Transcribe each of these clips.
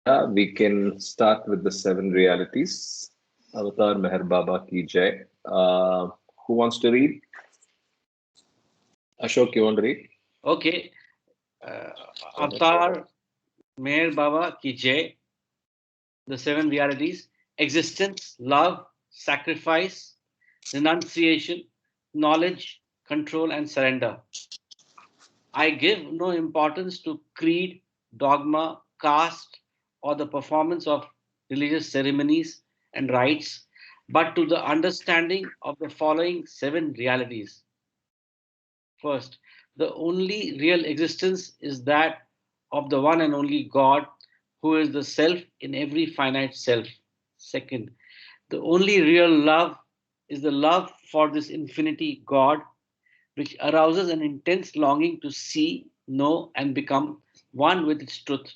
we can start with the seven realities. Avatar Meher Baba ki jai. Who wants to read? Ashok, you want to read? Okay. Uh, Go ahead. Avatar Meher Baba Ki Jai, the seven realities: existence, love, sacrifice, renunciation, knowledge, control, and surrender. I give no importance to creed, dogma, caste, or the performance of religious ceremonies and rites, but to the understanding of the following seven realities. First, the only real existence is that of the one and only God, who is the self in every finite self. Second, the only real love is the love for this infinity God, which arouses an intense longing to see, know, and become one with its truth,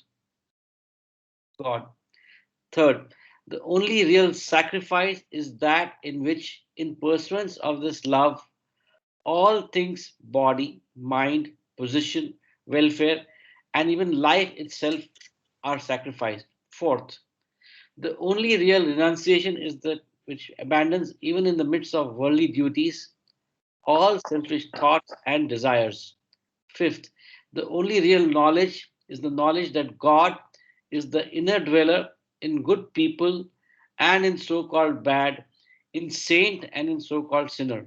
God. Third, the only real sacrifice is that in which, in pursuance of this love, all things body, mind, position, welfare, and even life itself are sacrificed. Fourth, the only real renunciation is that which abandons, even in the midst of worldly duties, all selfish thoughts and desires. Fifth, the only real knowledge is the knowledge that God is the inner dweller in good people and in so called bad, in saint and in so called sinner.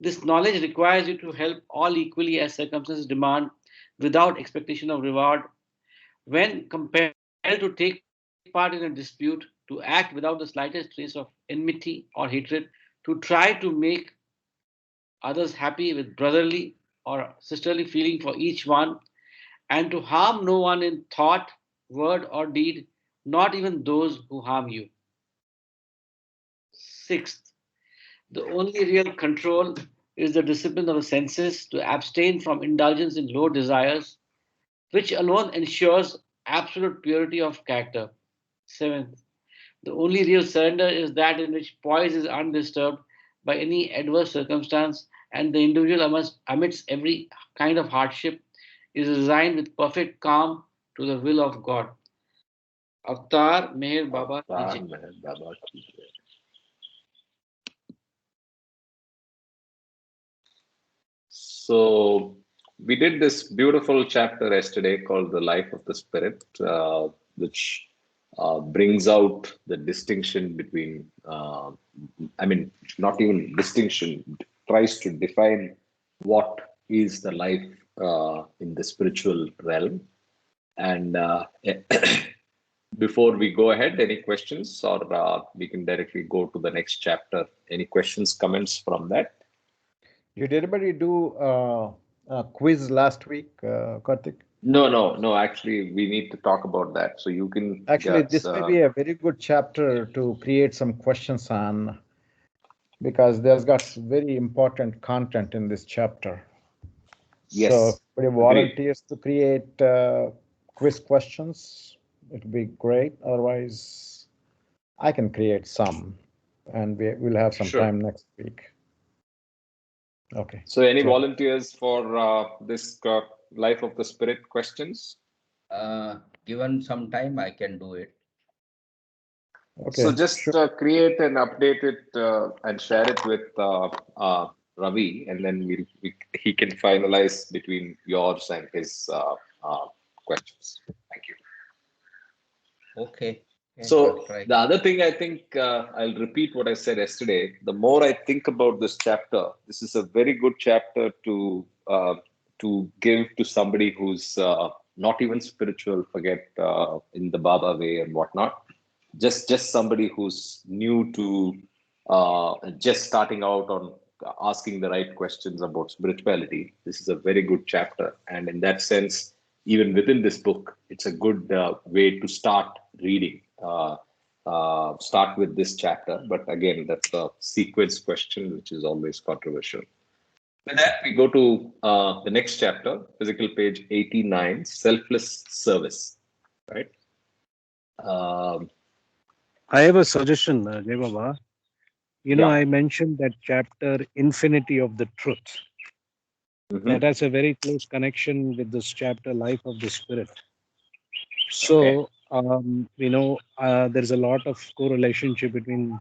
This knowledge requires you to help all equally as circumstances demand without expectation of reward. When compelled to take part in a dispute, to act without the slightest trace of enmity or hatred, to try to make others happy with brotherly or sisterly feeling for each one, and to harm no one in thought, word, or deed, not even those who harm you. Sixth, the only real control is the discipline of the senses to abstain from indulgence in low desires, which alone ensures absolute purity of character. Seventh, the only real surrender is that in which poise is undisturbed by any adverse circumstance, and the individual, amidst every kind of hardship, is resigned with perfect calm to the will of God. Avtar Meher Baba Ki Avatar Jai. Meher Baba ki jai. So, we did this beautiful chapter yesterday called The Life of the Spirit, which brings out the distinction between, I mean, not even distinction, tries to define what is the life in the spiritual realm. And before we go ahead, any questions, or we can directly go to the next chapter? Any questions, comments from that? Did anybody do a quiz last week, Karthik? No, no, no. Actually, we need to talk about that. So you can, Actually, yes, this may be a very good chapter to create some questions on because there's got very important content in this chapter. So, if yes, anybody agreed. volunteers to create quiz questions, it would be great. Otherwise, I can create some, and we'll have some Sure. time next week. Okay. So any Jay. volunteers for this Life of the Spirit questions? Given some time, I can do it. So Okay. just Sure. create and update it and share it with Ravi, and then he can finalize between yours and his questions. Thank you. Okay. Okay, I'll So try. the other thing, I think I'll repeat what I said yesterday. The more I think about this chapter, this is a very good chapter to give to somebody who's not even spiritual, forget in the Baba way and whatnot. Just somebody who's new to just starting out on asking the right questions about spirituality. This is a very good chapter, and in that sense, even within this book, it's a good way to start reading. Start with this chapter, but again, that's a sequence question, which is always controversial. With that, we go to the next chapter, physical page 89, selfless service. Right. Um, I have a suggestion, Jai Baba. yeah. I mentioned that chapter, Infinity of the Truth. That Hmm. has a very close connection with this chapter, Life of the Spirit. Okay. So there's a lot of correlationship between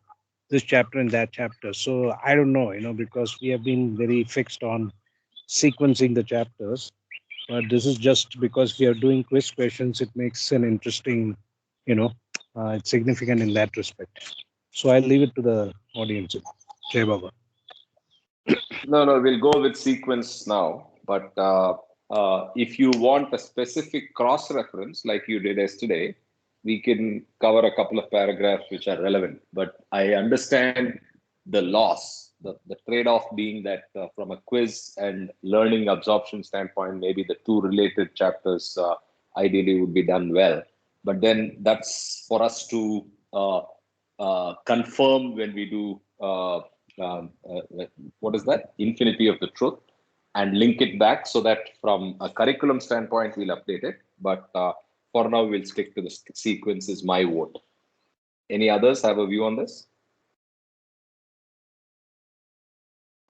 this chapter and that chapter. So I don't know, because we have been very fixed on sequencing the chapters. But this is just because we are doing quiz questions, it makes an interesting, it's significant in that respect. So I'll leave it to the audience. Jai Baba. No, we'll go with sequence now. But if you want a specific cross reference, like you did yesterday, we can cover a couple of paragraphs which are relevant. But I understand the loss, the trade-off being that from a quiz and learning absorption standpoint, maybe the two related chapters ideally would be done well. But then that's for us to confirm when we do what is that? Infinity of the truth, and link it back so that from a curriculum standpoint, we'll update it. But for now, we'll stick to the sequence is my vote. Any others have a view on this?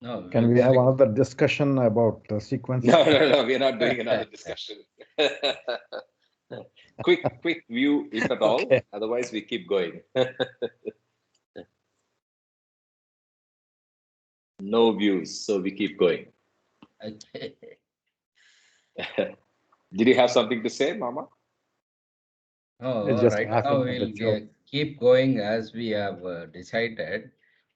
No. Can we have another discussion about the sequence? No, we're not doing another discussion. quick view, if at all. Okay. Otherwise, we keep going. No views, so we keep going. Okay. Did you have something to say, Mama? Oh, It's just right laughing now at the we'll joke. keep going as we have decided,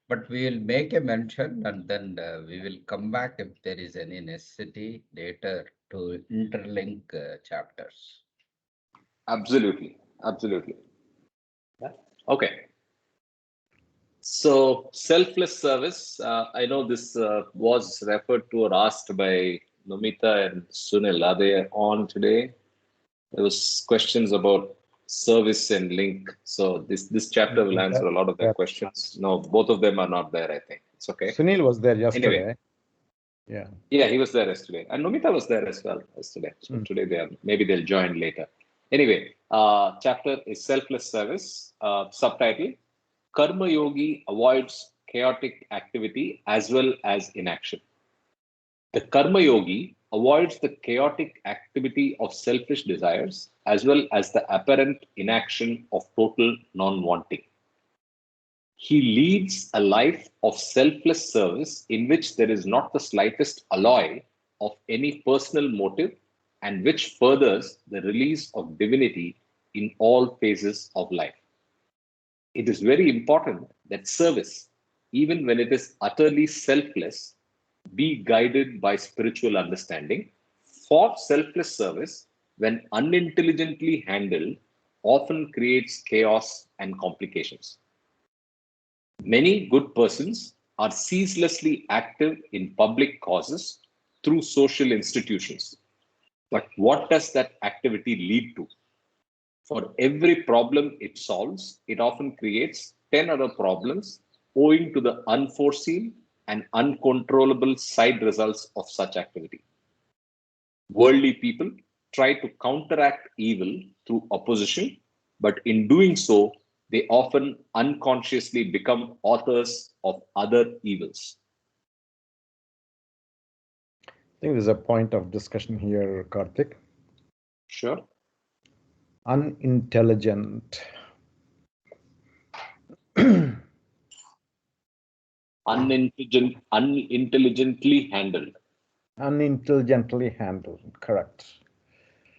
but we will make a mention and then we will come back if there is any necessity later to interlink chapters. Absolutely. Yeah. Okay. So selfless service, I know this was referred to or asked by Nomita and Sunil. Are they on today? There was questions about service and link. So this chapter will answer a lot of their questions. No, both of them are not there, I think. It's okay. Sunil was there yesterday. Anyway. Yeah. He was there yesterday. And Nomita was there as well yesterday. So today maybe they'll join later. Anyway, chapter is selfless service. Subtitle, Karma Yogi avoids chaotic activity as well as inaction. The Karma Yogi avoids the chaotic activity of selfish desires as well as the apparent inaction of total non-wanting. He leads a life of selfless service in which there is not the slightest alloy of any personal motive and which furthers the release of divinity in all phases of life. It is very important that service, even when it is utterly selfless, be guided by spiritual understanding. For selfless service, when unintelligently handled, often creates chaos and complications. Many good persons are ceaselessly active in public causes through social institutions. But what does that activity lead to? For every problem it solves, it often creates 10 other problems owing to the unforeseen and uncontrollable side results of such activity. Worldly people try to counteract evil through opposition, but in doing so, they often unconsciously become authors of other evils. I think there's a point of discussion here, Karthik. Sure. Unintelligent. Unintelligently handled. Unintelligently handled, correct.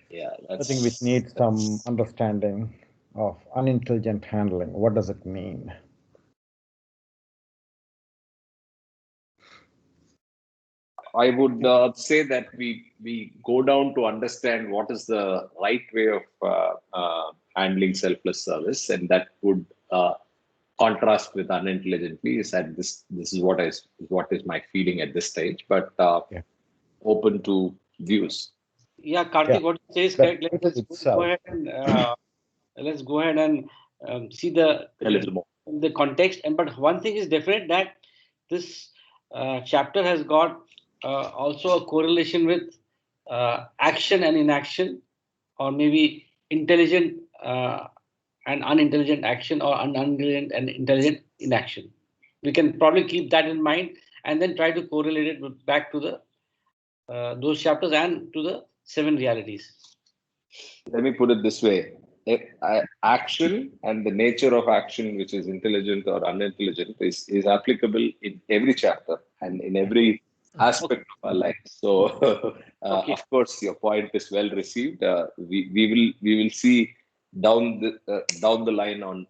Yeah, I think we need some understanding of unintelligent handling. What does it mean? I would say that we go down to understand what is the right way of handling selfless service, and that would contrast with unintelligently. Is that this is what is my feeling at this stage, but open to views. Yeah, Karthik, what you say is correct. Let's go ahead and see a little more the context. But one thing is definite, that this chapter has got also a correlation with action and inaction, or maybe intelligent and unintelligent action, or unintelligent and intelligent inaction. We can probably keep that in mind and then try to correlate it back to the those chapters and to the 7 realities. Let me put it this way. action and the nature of action, which is intelligent or unintelligent, is applicable in every chapter and in every aspect of our life. So, Okay. of course, your point is well received. We will see down the line on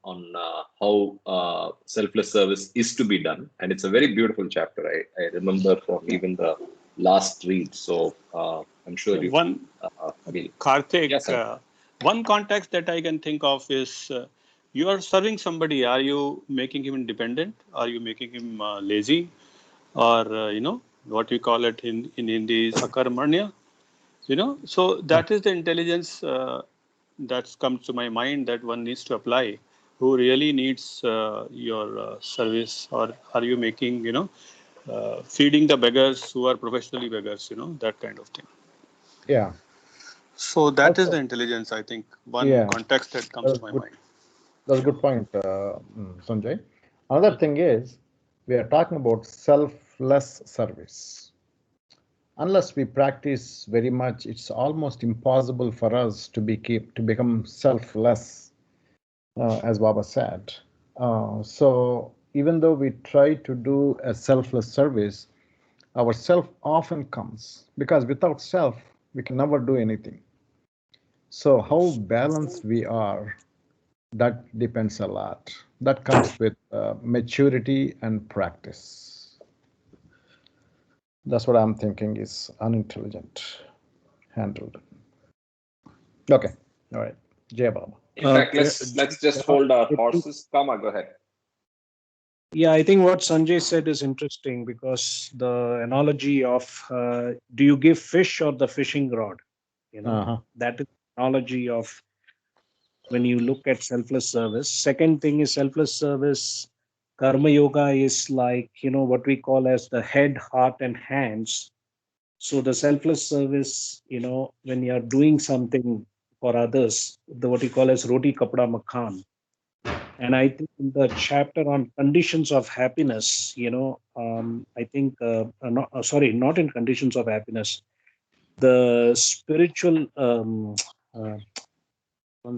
how selfless service is to be done, and it's a very beautiful chapter. I remember from even the last read. So I'm sure you One, will. Karthik, Yes, sir. one context that I can think of is you are serving somebody. Are you making him independent? Are you making him lazy? Or, what we call it in Hindi is akarmanya? So that is the intelligence that comes to my mind that one needs to apply. Who really needs your service, or are you making, feeding the beggars who are professionally beggars, that kind of thing. Yeah. So that is Also, the intelligence, I think, one yeah, context that comes to my mind. that's a good point, Sanjay. Another thing is, we are talking about selfless service. Unless we practice very much, it's almost impossible for us to become selfless, as Baba said. So even though we try to do a selfless service, our self often comes, because without self, we can never do anything. So how balanced we are, that depends a lot. That comes with maturity and practice. That's what I'm thinking is unintelligent handled. Okay, all right. Jay Baba. In fact, let's just hold our horses. Kama, go ahead. Yeah, I think what Sanjay said is interesting because the analogy of do you give fish or the fishing rod? That is the analogy of when you look at selfless service. Second thing is selfless service. Karma yoga is like, what we call as the head, heart, and hands. So the selfless service, when you're doing something for others, what you call as roti kapda makhan. And I think in the chapter on conditions of happiness, I think, not in conditions of happiness, the spiritual, 1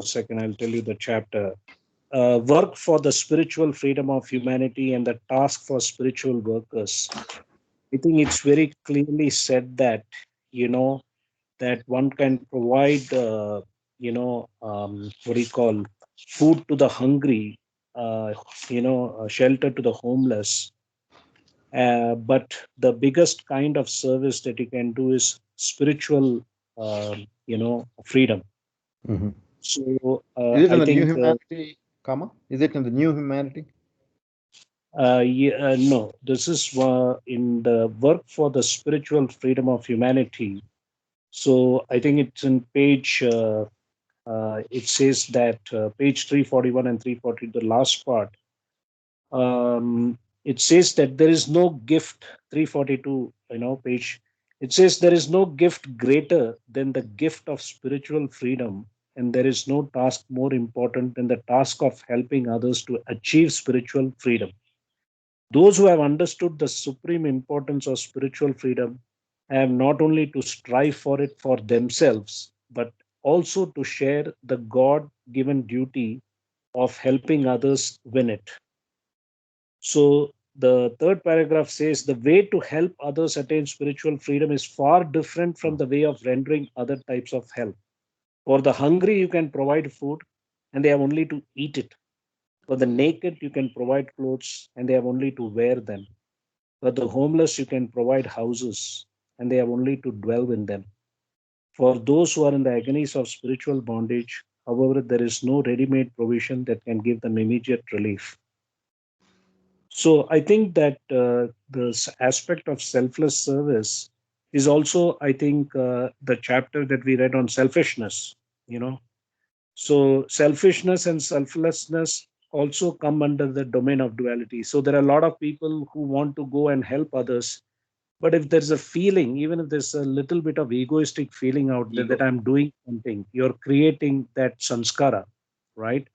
second, I'll tell you the chapter. Work for the spiritual freedom of humanity and the task for spiritual workers. I think it's very clearly said that, that one can provide, what do you call, food to the hungry, shelter to the homeless. But the biggest kind of service that you can do is spiritual, freedom. Mm-hmm. So Is it in I the new think, humanity, Kama? Is it in the new humanity? no, this is in the work for the spiritual freedom of humanity. So I think it's in page. It says that page 341 and 340, the last part. It says that there is no gift. 342, page. It says there is no gift greater than the gift of spiritual freedom, and there is no task more important than the task of helping others to achieve spiritual freedom. Those who have understood the supreme importance of spiritual freedom have not only to strive for it for themselves, but also to share the God given duty of helping others win it. So, the third paragraph says the way to help others attain spiritual freedom is far different from the way of rendering other types of help. For the hungry, you can provide food and they have only to eat it. For the naked, you can provide clothes and they have only to wear them. For the homeless, you can provide houses, and they have only to dwell in them. For those who are in the agonies of spiritual bondage, however, there is no ready made provision that can give them immediate relief. So I think that the aspect of selfless service is also, I think, the chapter that we read on selfishness, you know. So selfishness and selflessness also come under the domain of duality. So there are a lot of people who want to go and help others. But if there's a feeling, even if there's a little bit of egoistic feeling out there Ego. that I'm doing something, you're creating that sanskara, right?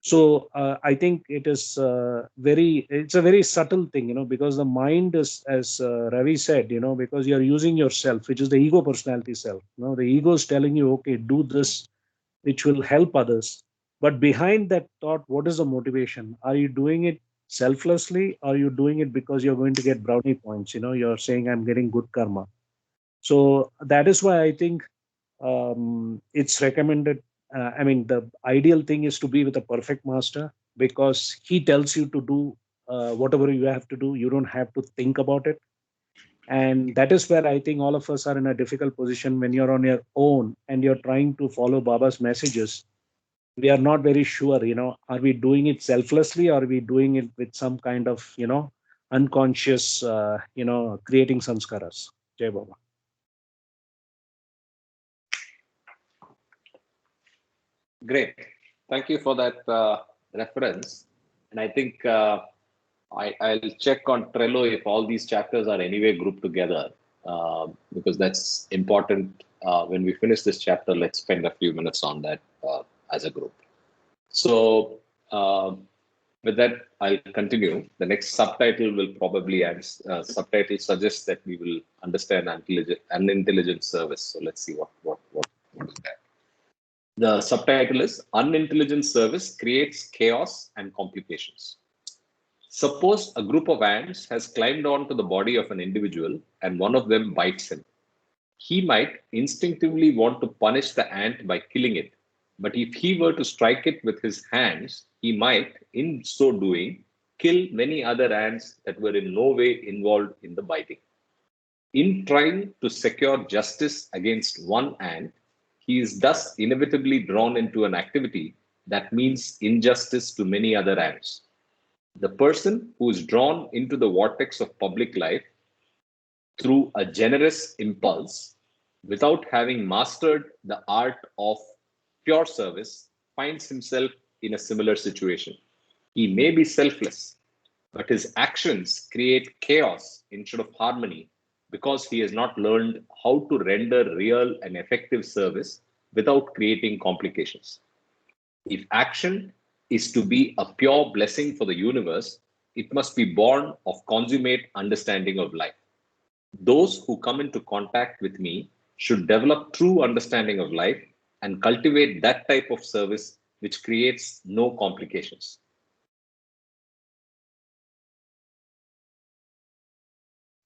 So I think it's a very subtle thing, because the mind is, as Ravi said, because you're using yourself, which is the ego personality self. The ego is telling you, okay, do this, which will help others. But behind that thought, what is the motivation? Are you doing it selflessly? Or are you doing it because you're going to get brownie points? You're saying I'm getting good karma. So that is why I think it's recommended. I mean, the ideal thing is to be with a perfect master, because he tells you to do whatever you have to do. You don't have to think about it. And that is where I think all of us are in a difficult position when you're on your own and you're trying to follow Baba's messages. We are not very sure, are we doing it selflessly, or are we doing it with some kind of, unconscious, creating samskaras. Jai Baba. Great. Thank you for that reference. And I think I'll check on Trello if all these chapters are anyway grouped together, because that's important. When we finish this chapter, let's spend a few minutes on that as a group. So with that, I'll continue. The next subtitle will probably subtitle suggests that we will understand unintelligent service. So let's see what is that. The subtitle is Unintelligent Service Creates Chaos and Complications. Suppose a group of ants has climbed onto the body of an individual and one of them bites him. He might instinctively want to punish the ant by killing it, but if he were to strike it with his hands, he might, in so doing, kill many other ants that were in no way involved in the biting. In trying to secure justice against one ant, he is thus inevitably drawn into an activity that means injustice to many other ants. The person who is drawn into the vortex of public life through a generous impulse, without having mastered the art of pure service, finds himself in a similar situation. He may be selfless, but his actions create chaos instead of harmony, because he has not learned how to render real and effective service without creating complications. If action is to be a pure blessing for the universe, it must be born of consummate understanding of life. Those who come into contact with me should develop true understanding of life and cultivate that type of service which creates no complications.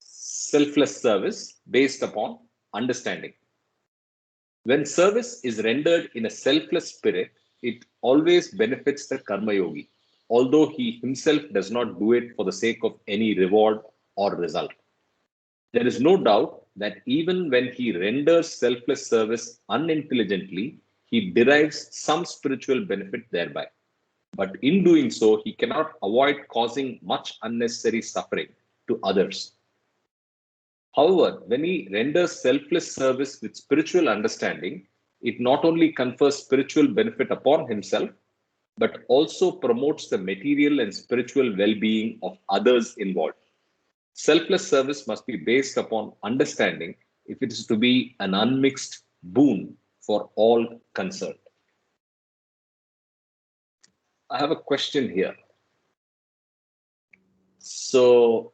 Selfless service based upon understanding. When service is rendered in a selfless spirit, it always benefits the karma yogi, although he himself does not do it for the sake of any reward or result. There is no doubt that even when he renders selfless service unintelligently, he derives some spiritual benefit thereby. But in doing so, he cannot avoid causing much unnecessary suffering to others. However, when he renders selfless service with spiritual understanding, it not only confers spiritual benefit upon himself, but also promotes the material and spiritual well-being of others involved. Selfless service must be based upon understanding if it is to be an unmixed boon for all concerned. I have a question here. So,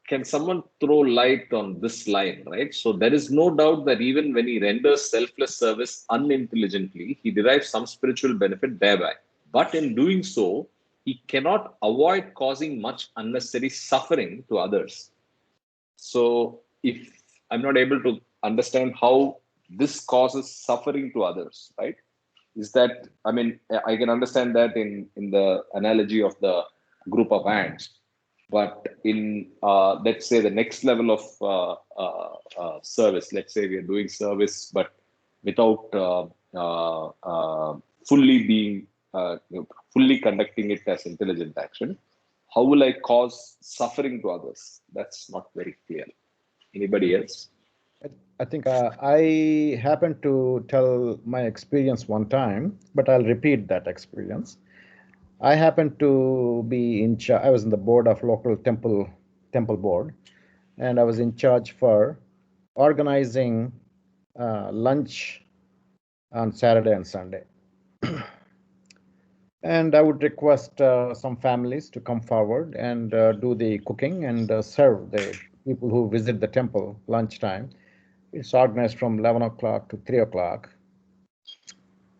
can someone throw light on this line, right? So there is no doubt that even when he renders selfless service unintelligently, he derives some spiritual benefit thereby. But in doing so, he cannot avoid causing much unnecessary suffering to others. So if I'm not able to understand how this causes suffering to others, right? Is that, I mean, I can understand that in the analogy of the group of ants. But in, let's say, the next level of service, let's say we are doing service, but without fully conducting it as intelligent action, how will I cause suffering to others? That's not very clear. Anybody else? I think I happened to tell my experience one time, but I'll repeat that experience. I happened to be in charge. I was in the board of local temple board, and I was in charge for organizing lunch on Saturday and Sunday. And I would request some families to come forward and do the cooking and serve the people who visit the temple lunchtime. It's organized from 11 o'clock to 3 o'clock.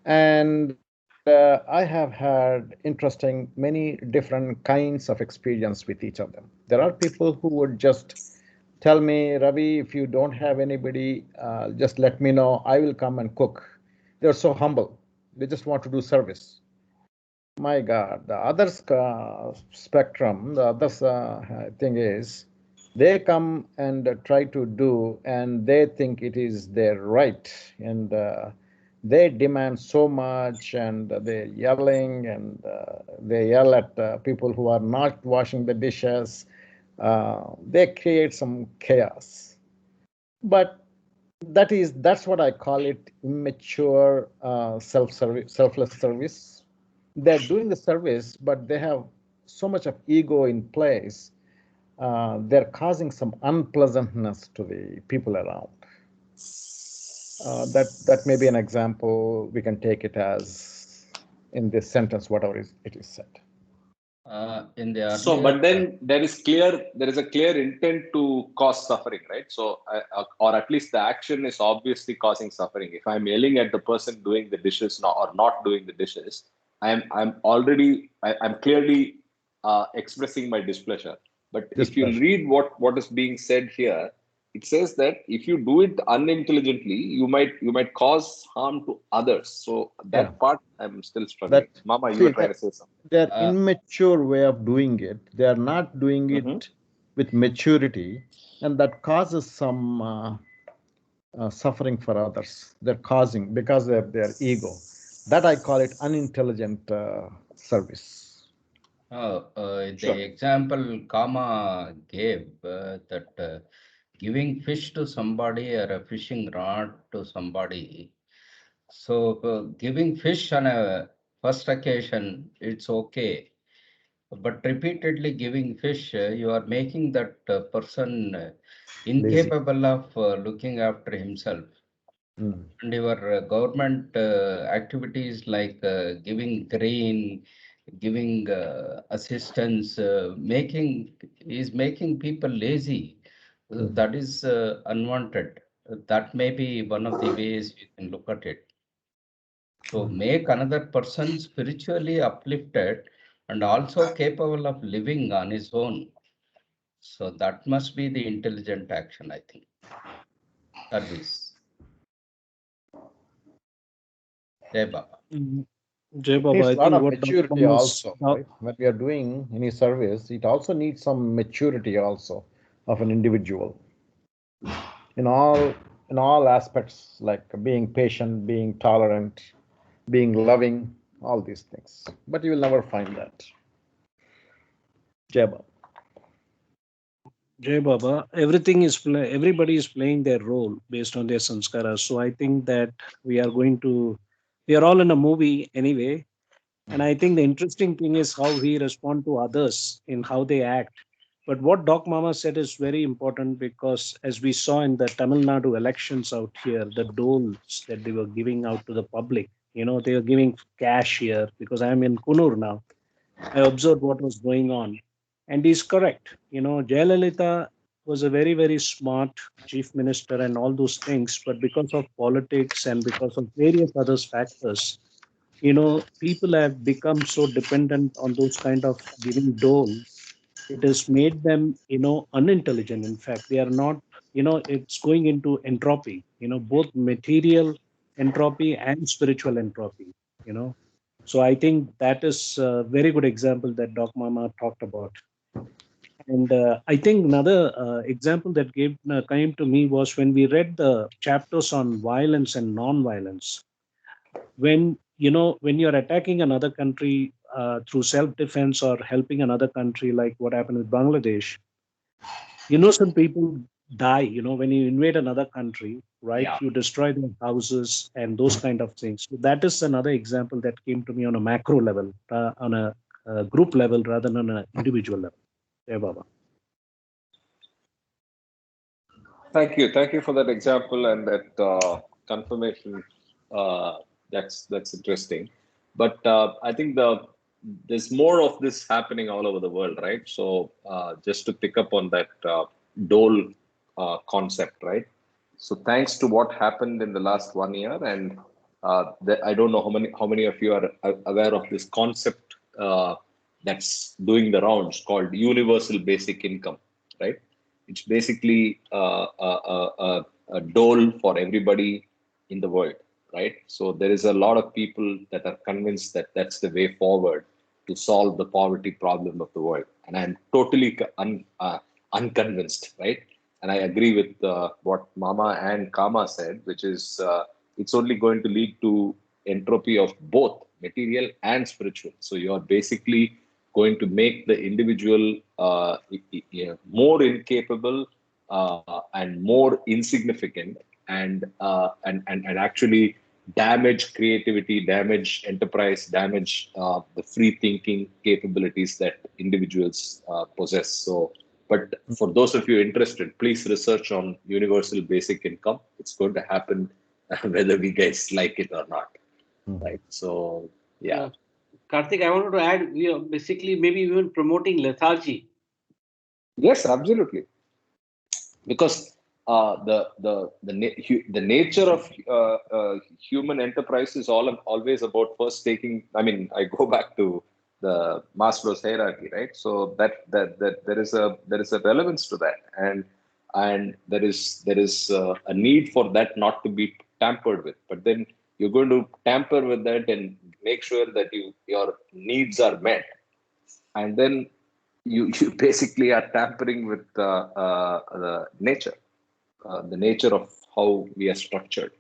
And I have had interesting many different kinds of experience with each of them. There are people who would just tell me, Ravi, if you don't have anybody, just let me know. I will come and cook. They're so humble. They just want to do service. My God, the other spectrum, the other thing is, they come and try to do, and they think it is their right, and they demand so much, and they're yelling, and they yell at people who are not washing the dishes. They create some chaos. But that's what I call it, immature selfless service. They're doing the service, but they have so much of ego in place. They're causing some unpleasantness to the people around. That may be an example. We can take it as in this sentence, whatever it is said. In the So, earlier, but then there is a clear intent to cause suffering, right? So, or at least the action is obviously causing suffering. If I'm yelling at the person doing the dishes or not doing the dishes, I'm clearly expressing my displeasure. But if you Displeasure. read what is being said here, it says that if you do it unintelligently, you might cause harm to others. So Yeah. that part I'm still struggling. That Mama, you see were trying to say something. their uh, immature way of doing it. They are not doing Mhm. it with maturity, and that causes some suffering for others. They're causing because of their ego. That I call it unintelligent service. the Sure. example Kama gave, that giving fish to somebody or a fishing rod to somebody. So giving fish on a first occasion, it's okay. But repeatedly giving fish, you are making that person Lazy. incapable of looking after himself. Mm. And your government activities like giving grain, giving assistance, making people lazy. Mm. That is unwanted. That may be one of the ways you can look at it. So make another person spiritually uplifted and also capable of living on his own. So that must be the intelligent action, I think. Service. Jai Baba. Jay It Baba, needs I a lot think of what Dr. maturity Thomas, also, right? When we are doing any service, it also needs some maturity also of an individual in all in all aspects, like being patient, being tolerant, being loving, all these things. But you will never find that. Jeba. Jay Baba, everybody is playing their role based on their sanskaras. So I think that we are all in a movie anyway. And I think the interesting thing is how we respond to others in how they act. But what Doc Mama said is very important because, as we saw in the Tamil Nadu elections out here, the doles that they were giving out to the public, they were giving cash here because I'm in Kunur now. I observed what was going on. And he's correct. Jayalalitha was a very, very smart chief minister and all those things. But because of politics and because of various other factors, people have become so dependent on those kind of giving dole. It has made them, unintelligent. In fact, they are not, it's going into entropy, both material entropy and spiritual entropy, you know. So I think that is a very good example that Doc Mama talked about. And I think another example that came to me was when we read the chapters on violence and non-violence. When you're attacking another country through self-defense or helping another country, like what happened with Bangladesh, some people die. When you invade another country, right? Yeah. You destroy their houses and those kind of things. So that is another example that came to me on a macro level, on a group level rather than on an individual level. Yeah, Baba. Thank you for that example and that confirmation. Uh, that's interesting. But I think there's more of this happening all over the world, right? So just to pick up on that dole concept, right? So thanks to what happened in the last 1 year, and I don't know how many of you are aware of this concept that's doing the rounds called universal basic income, right? It's basically a dole for everybody in the world, right? So there is a lot of people that are convinced that that's the way forward to solve the poverty problem of the world, and I'm totally unconvinced, right? And I agree with what Mama and Kama said, which is it's only going to lead to entropy of both material and spiritual. So you are basically going to make the individual more incapable and more insignificant, and actually damage creativity, damage enterprise, damage the free thinking capabilities that individuals possess. So, but for those of you interested, please research on universal basic income. It's going to happen whether we guys like it or not, right? So, yeah. Karthik, I wanted to add, we are basically maybe even promoting lethargy. Yes, absolutely. Because the nature of human enterprise is always about first taking. I mean, I go back to the Maslow's hierarchy, right? So that there is a relevance to that, and there is a need for that not to be tampered with. But then you're going to tamper with that and make sure that your needs are met, and then you basically are tampering with the nature of how we are structured.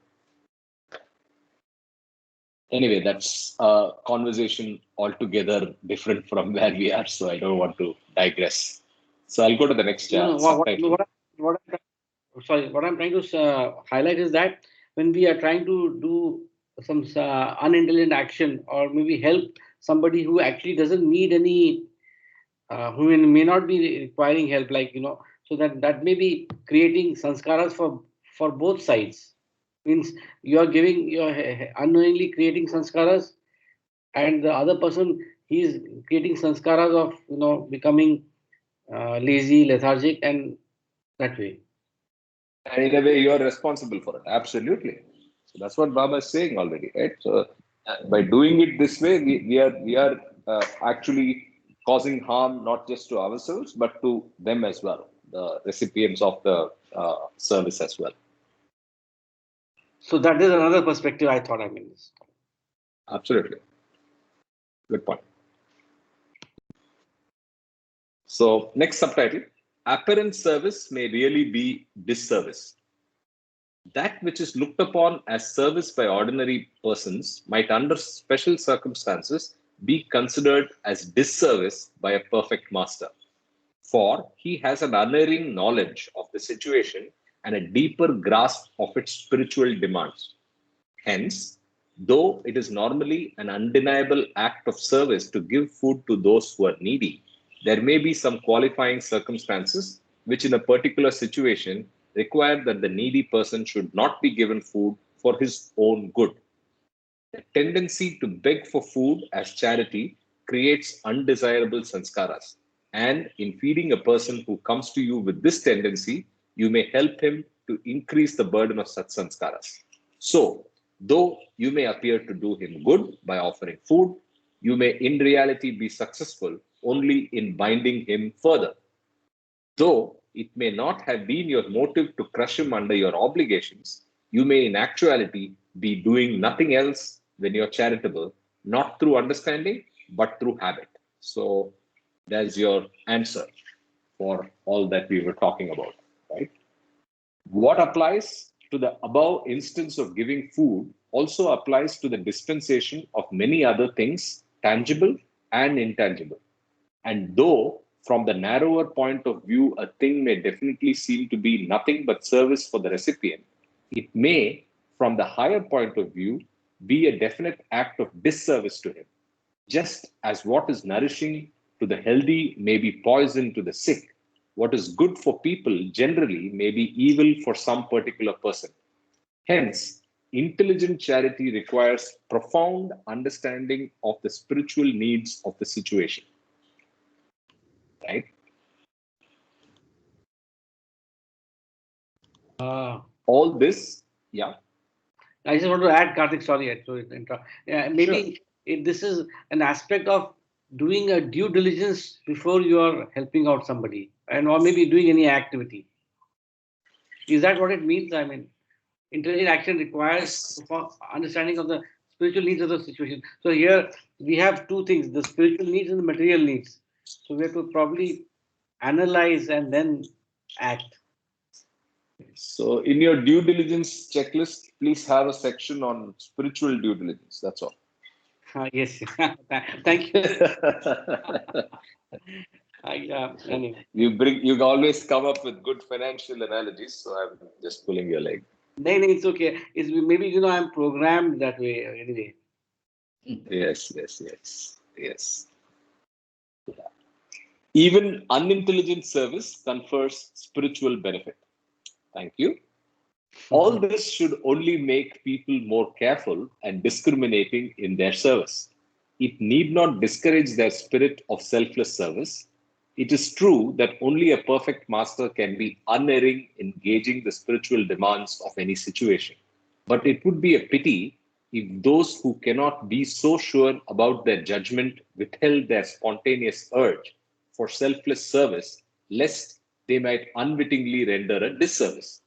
Anyway, that's a conversation altogether different from where we are, so I don't want to digress. So I'll go to the next subtitle. What I'm trying to highlight is that when we are trying to do some unintelligent action or maybe help somebody who actually doesn't need any, who may not be requiring help, like, so that may be creating sanskaras for both sides. Means you're unknowingly creating sanskaras, and the other person, he's creating sanskaras of becoming lazy, lethargic, and that way. And in a way, you are responsible for it. Absolutely. So that's what Baba is saying already, right? So by doing it this way, we are actually causing harm not just to ourselves but to them as well, the recipients of the service as well. So that is another perspective I thought I mean this. Absolutely. Good point. So next subtitle, apparent service may really be disservice. That which is looked upon as service by ordinary persons might under special circumstances be considered as disservice by a perfect master. For he has an unerring knowledge of the situation and a deeper grasp of its spiritual demands. Hence, though it is normally an undeniable act of service to give food to those who are needy, there may be some qualifying circumstances which, in a particular situation, require that the needy person should not be given food for his own good. The tendency to beg for food as charity creates undesirable sanskaras. And in feeding a person who comes to you with this tendency, you may help him to increase the burden of such sanskaras. So, though you may appear to do him good by offering food, you may in reality be successful only in binding him further. Though it may not have been your motive to crush him under your obligations, you may in actuality be doing nothing else when you're charitable, not through understanding, but through habit. So there's your answer for all that we were talking about, right? What applies to the above instance of giving food also applies to the dispensation of many other things, tangible and intangible. And though from the narrower point of view, a thing may definitely seem to be nothing but service for the recipient, it may, from the higher point of view, be a definite act of disservice to him. Just as what is nourishing to the healthy may be poison to the sick, what is good for people generally may be evil for some particular person. Hence, intelligent charity requires profound understanding of the spiritual needs of the situation. Right? All this, yeah. I just want to add, Karthik, sorry, maybe this is an aspect of doing a due diligence before you are helping out somebody, and or maybe doing any activity. Is that what it means? I mean, intelligent action requires understanding of the spiritual needs of the situation. So here we have two things: the spiritual needs and the material needs. So we have to probably analyze and then act. So in your due diligence checklist, please have a section on spiritual due diligence. That's all. Yes, thank you. Anyway. You always come up with good financial analogies, so I'm just pulling your leg. No, it's okay. It's maybe I'm programmed that way anyway. Yes. Even unintelligent service confers spiritual benefit. Thank you. All this should only make people more careful and discriminating in their service. It need not discourage their spirit of selfless service. It is true that only a perfect master can be unerring in gauging the spiritual demands of any situation. But it would be a pity if those who cannot be so sure about their judgment withheld their spontaneous urge for selfless service, lest they might unwittingly render a disservice.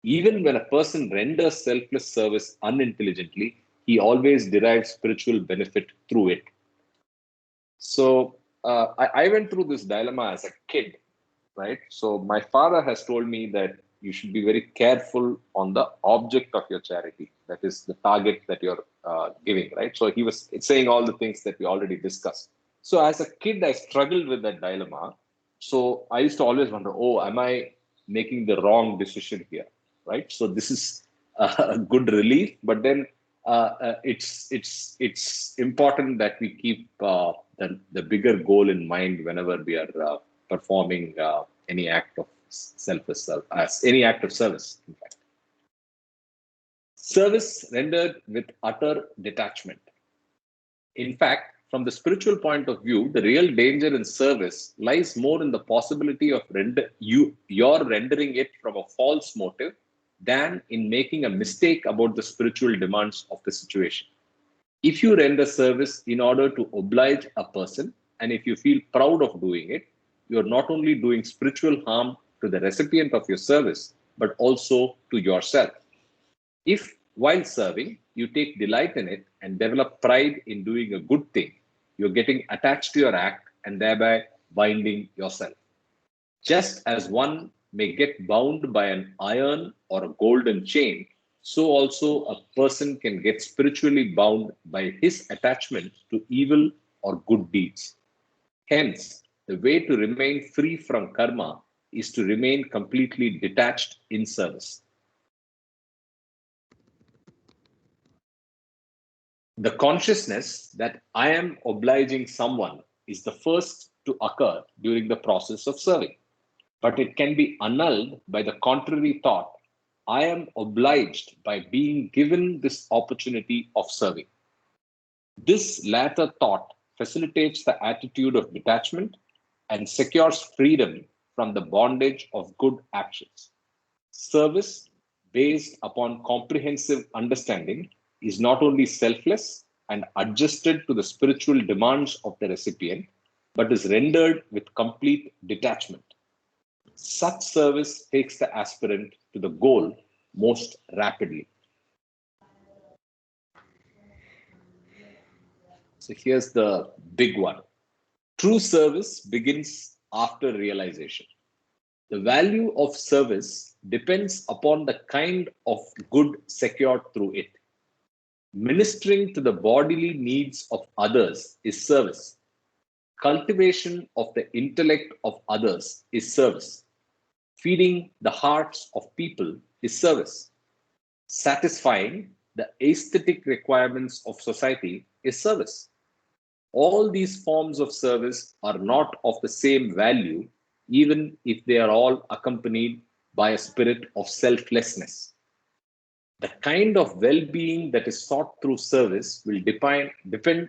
Even when a person renders selfless service unintelligently, he always derives spiritual benefit through it. So I went through this dilemma as a kid, right? So my father has told me that you should be very careful on the object of your charity. That is the target that you're giving, right? So he was saying all the things that we already discussed. So as a kid, I struggled with that dilemma. So I used to always wonder, oh, am I making the wrong decision here, right? So this is a good relief, but then it's important that we keep the bigger goal in mind whenever we are performing any act of selfless as any act of service. In fact, service rendered with utter detachment. In fact, from the spiritual point of view, the real danger in service lies more in the possibility of your rendering it from a false motive than in making a mistake about the spiritual demands of the situation. If you render service in order to oblige a person, and if you feel proud of doing it, you're not only doing spiritual harm to the recipient of your service, but also to yourself. If, while serving, you take delight in it and develop pride in doing a good thing, you're getting attached to your act and thereby binding yourself. Just as one may get bound by an iron or a golden chain, so also a person can get spiritually bound by his attachment to evil or good deeds. Hence, the way to remain free from karma is to remain completely detached in service. The consciousness that I am obliging someone is the first to occur during the process of serving, but it can be annulled by the contrary thought: I am obliged by being given this opportunity of serving. This latter thought facilitates the attitude of detachment and secures freedom from the bondage of good actions. Service based upon comprehensive understanding is not only selfless and adjusted to the spiritual demands of the recipient, but is rendered with complete detachment. Such service takes the aspirant to the goal most rapidly. So here's the big one. True service begins after realization. The value of service depends upon the kind of good secured through it. Ministering to the bodily needs of others is service. Cultivation of the intellect of others is service. Feeding the hearts of people is service. Satisfying the aesthetic requirements of society is service. All these forms of service are not of the same value, even if they are all accompanied by a spirit of selflessness. The kind of well-being that is sought through service will depend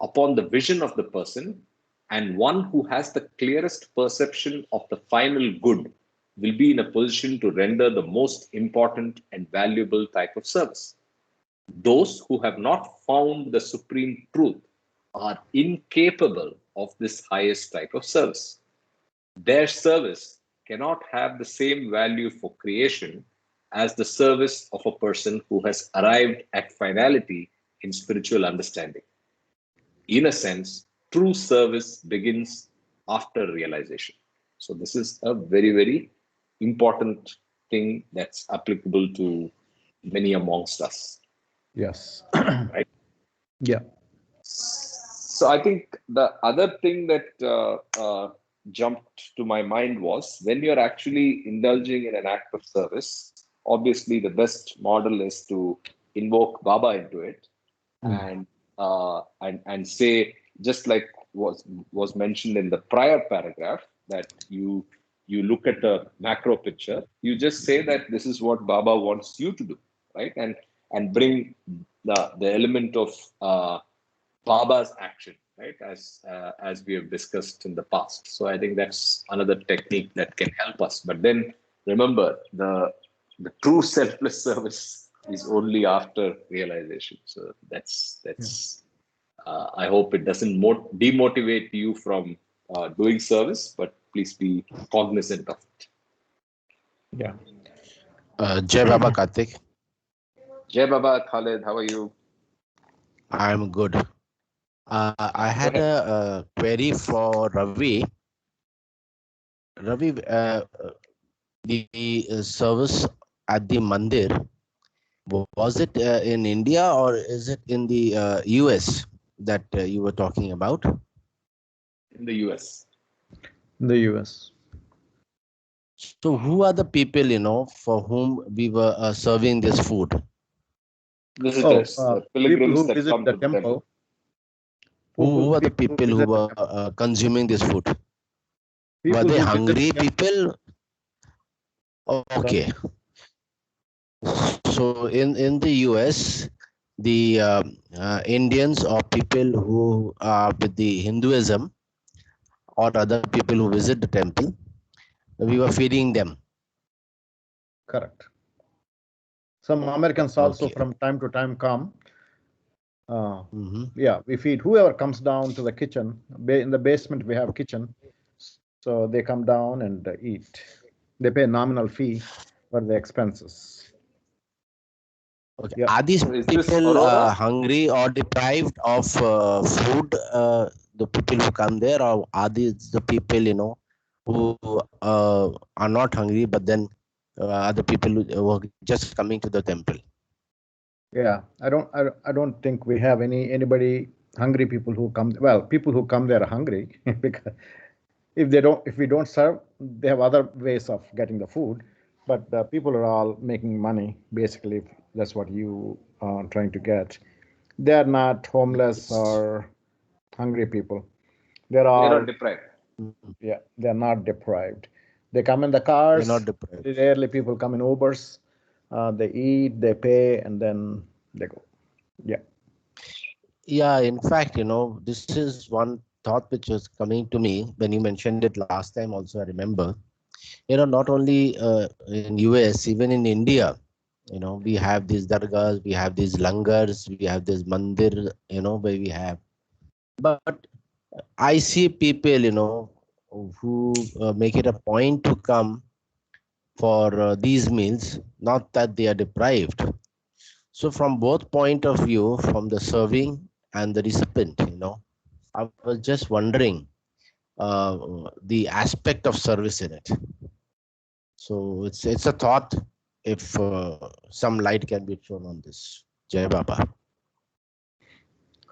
upon the vision of the person, and one who has the clearest perception of the final good will be in a position to render the most important and valuable type of service. Those who have not found the supreme truth are incapable of this highest type of service. Their service cannot have the same value for creation as the service of a person who has arrived at finality in spiritual understanding. In a sense, true service begins after realization. So, this is a very, very important thing that's applicable to many amongst us. Yes. Right? Yeah. So I think the other thing that jumped to my mind was when you're actually indulging in an act of service, obviously the best model is to invoke Baba into it and say, just like was mentioned in the prior paragraph, that you look at the macro picture, you just say that this is what Baba wants you to do, right? And bring the element of Baba's action, right? As we have discussed in the past. So I think that's another technique that can help us. But then remember, the true selfless service is only after realization. So that's. I hope it doesn't demotivate you from doing service, but please be cognizant of it. Yeah. Jai Baba Karthik. Jai Baba Khaled, how are you? I'm good. I had a query for Ravi. Ravi, the service at the mandir, was it in India or is it in the US that you were talking about? In the US. In the US. So who are the people, for whom we were serving this food? Visitors, people pilgrims who that visit come the to the temple. temple. Who are the people who visit the were temple. consuming this food? Were People they who visit hungry the temple. people? Okay. So in the US, the Indians or people who are with the Hinduism or other people who visit the temple, we were feeding them. Correct. Some Americans also Okay. from time to time come. Mhm. Yeah, we feed whoever comes down to the kitchen. In the basement, we have kitchen. So they come down and eat. They pay a nominal fee for the expenses. Okay. Yeah. Are these So is this people Aurora? hungry or deprived of food? The people who come there, or are these the people who are not hungry, but then are the people who are just coming to the temple? Yeah, I don't think we have anybody hungry people who come. Well, people who come there are hungry because if we don't serve, they have other ways of getting the food. But people are all making money basically. If that's what you are trying to get. They are not homeless or hungry people. They're They're all not deprived. yeah. They're not deprived. They come in the They're cars. not deprived. Rarely people come in Ubers. They eat, they pay, and then they go. Yeah. Yeah, in fact, this is one thought which was coming to me when you mentioned it last time also, I remember. Not only in US, even in India, we have these dargahs, we have these langars, we have this mandir, where we have. But I see people, who make it a point to come for these meals, not that they are deprived. So from both point of view, from the serving and the recipient, I was just wondering the aspect of service in it. So it's a thought if some light can be thrown on this. Jai Baba.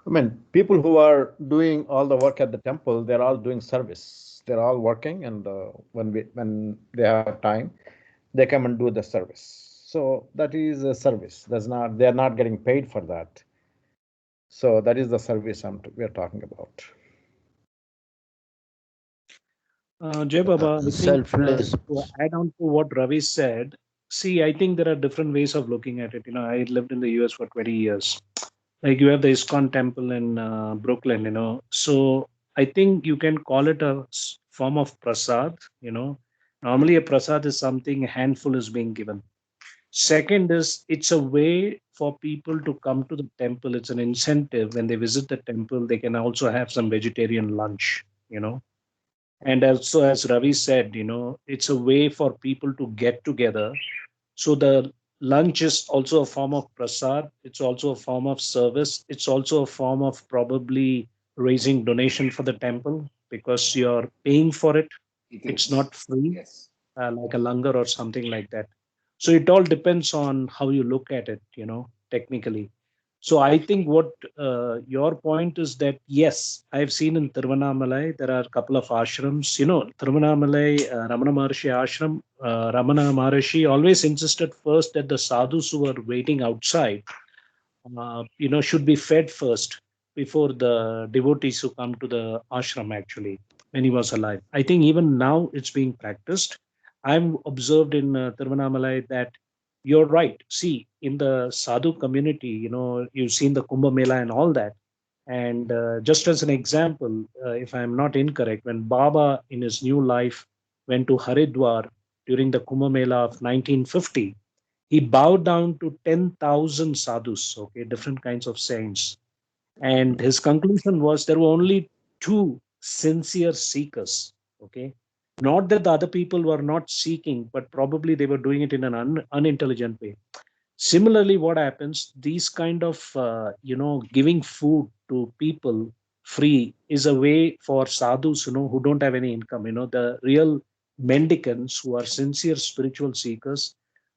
I mean, people who are doing all the work at the temple, they're all doing service. They're all working, and when they have time, they come and do the service. So that is a service. They're not getting paid for that. So that is the service we're talking about. Jay Baba, I think Selfless. to add on to what Ravi said, see, I think there are different ways of looking at it. I lived in the US for 20 years. Like you have the ISKCON temple in Brooklyn, so I think you can call it a form of prasad, Normally, a prasad is something a handful is being given. Second is it's a way for people to come to the temple. It's an incentive when they visit the temple. They can also have some vegetarian lunch, And also, as Ravi said, it's a way for people to get together. So the lunch is also a form of prasad. It's also a form of service. It's also a form of probably raising donation for the temple because you're paying for it. It It's is. not free, Yes. like a langar or something like that. So it all depends on how you look at it, technically. So I think what your point is that yes, I've seen in Tiruvannamalai there are a couple of ashrams. Tiruvannamalai Ramana Maharshi ashram. Ramana Maharshi always insisted first that the sadhus who are waiting outside, should be fed first before the devotees who come to the ashram. Actually, when he was alive, I think even now it's being practiced. I've observed in Tiruvannamalai that you're right. See, in the sadhu community, you've seen the Kumbh Mela and all that. And just as an example, if I'm not incorrect, when Baba in his new life went to Haridwar during the Kumbh Mela of 1950, he bowed down to 10,000 sadhus, okay, different kinds of saints. And his conclusion was there were only two sincere seekers, okay. Not that the other people were not seeking, but probably they were doing it in an unintelligent way. Similarly, what happens, these kind of, giving food to people free is a way for sadhus, who don't have any income, the real mendicants who are sincere spiritual seekers.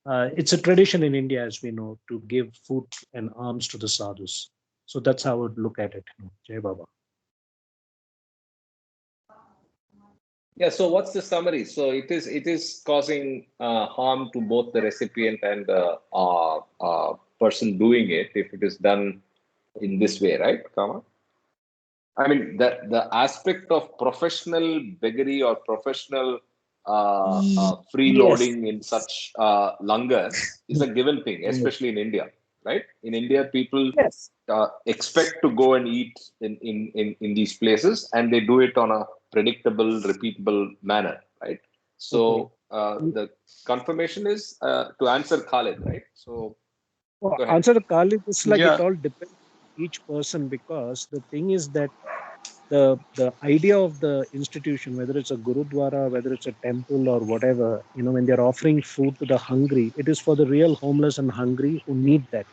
It's a tradition in India, as we know, to give food and alms to the sadhus. So that's how I would look at it. Jai Baba. Yeah. So what's the summary? So it is causing harm to both the recipient and the person doing it if it is done in this way, right, Kama? I mean, the aspect of professional beggary or professional Yes. freeloading in such langars is a given thing, especially in India, right? In India, people Yes. expect to go and eat in these places, and they do it on a predictable, repeatable manner, right? Okay. So the confirmation is to answer Khalid, right? So Well, go ahead. answer Kali, it's like it Yeah. all depends on each person because the thing is that the idea of the institution, whether it's a gurudwara, whether it's a temple or whatever, when they're offering food to the hungry, it is for the real homeless and hungry who need that.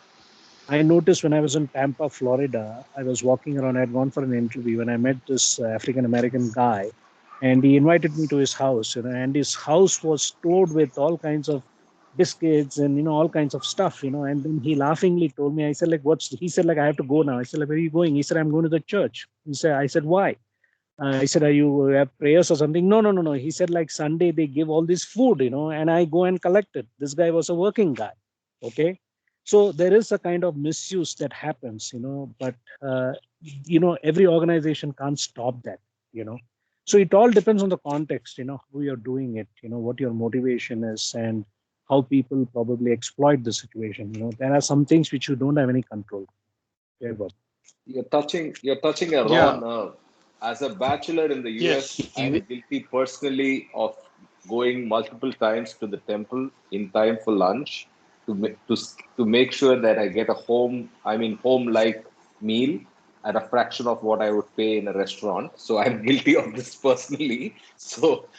I noticed when I was in Tampa, Florida, I was walking around. I had gone for an interview, and I met this African American guy, and he invited me to his house. And his house was stored with all kinds of biscuits and all kinds of stuff. And then he laughingly told me, I said, like, what's? He said, like, I have to go now. I said, like, where are you going? He said, I'm going to the church. I said, why? I said, are you have prayers or something? No, no, no, no. He said, like Sunday they give all this food, and I go and collect it. This guy was a working guy. Okay. So there is a kind of misuse that happens, but, every organization can't stop that, you know. So it all depends on the context, who you're doing it, what your motivation is and how people probably exploit the situation. There are some things which you don't have any control. Yeah, Bob. You're touching a raw Yeah. nerve. As a bachelor in the US, Yes. I am guilty personally of going multiple times to the temple in time for lunch to make sure that I get a home-like meal at a fraction of what I would pay in a restaurant. So I'm guilty of this personally. So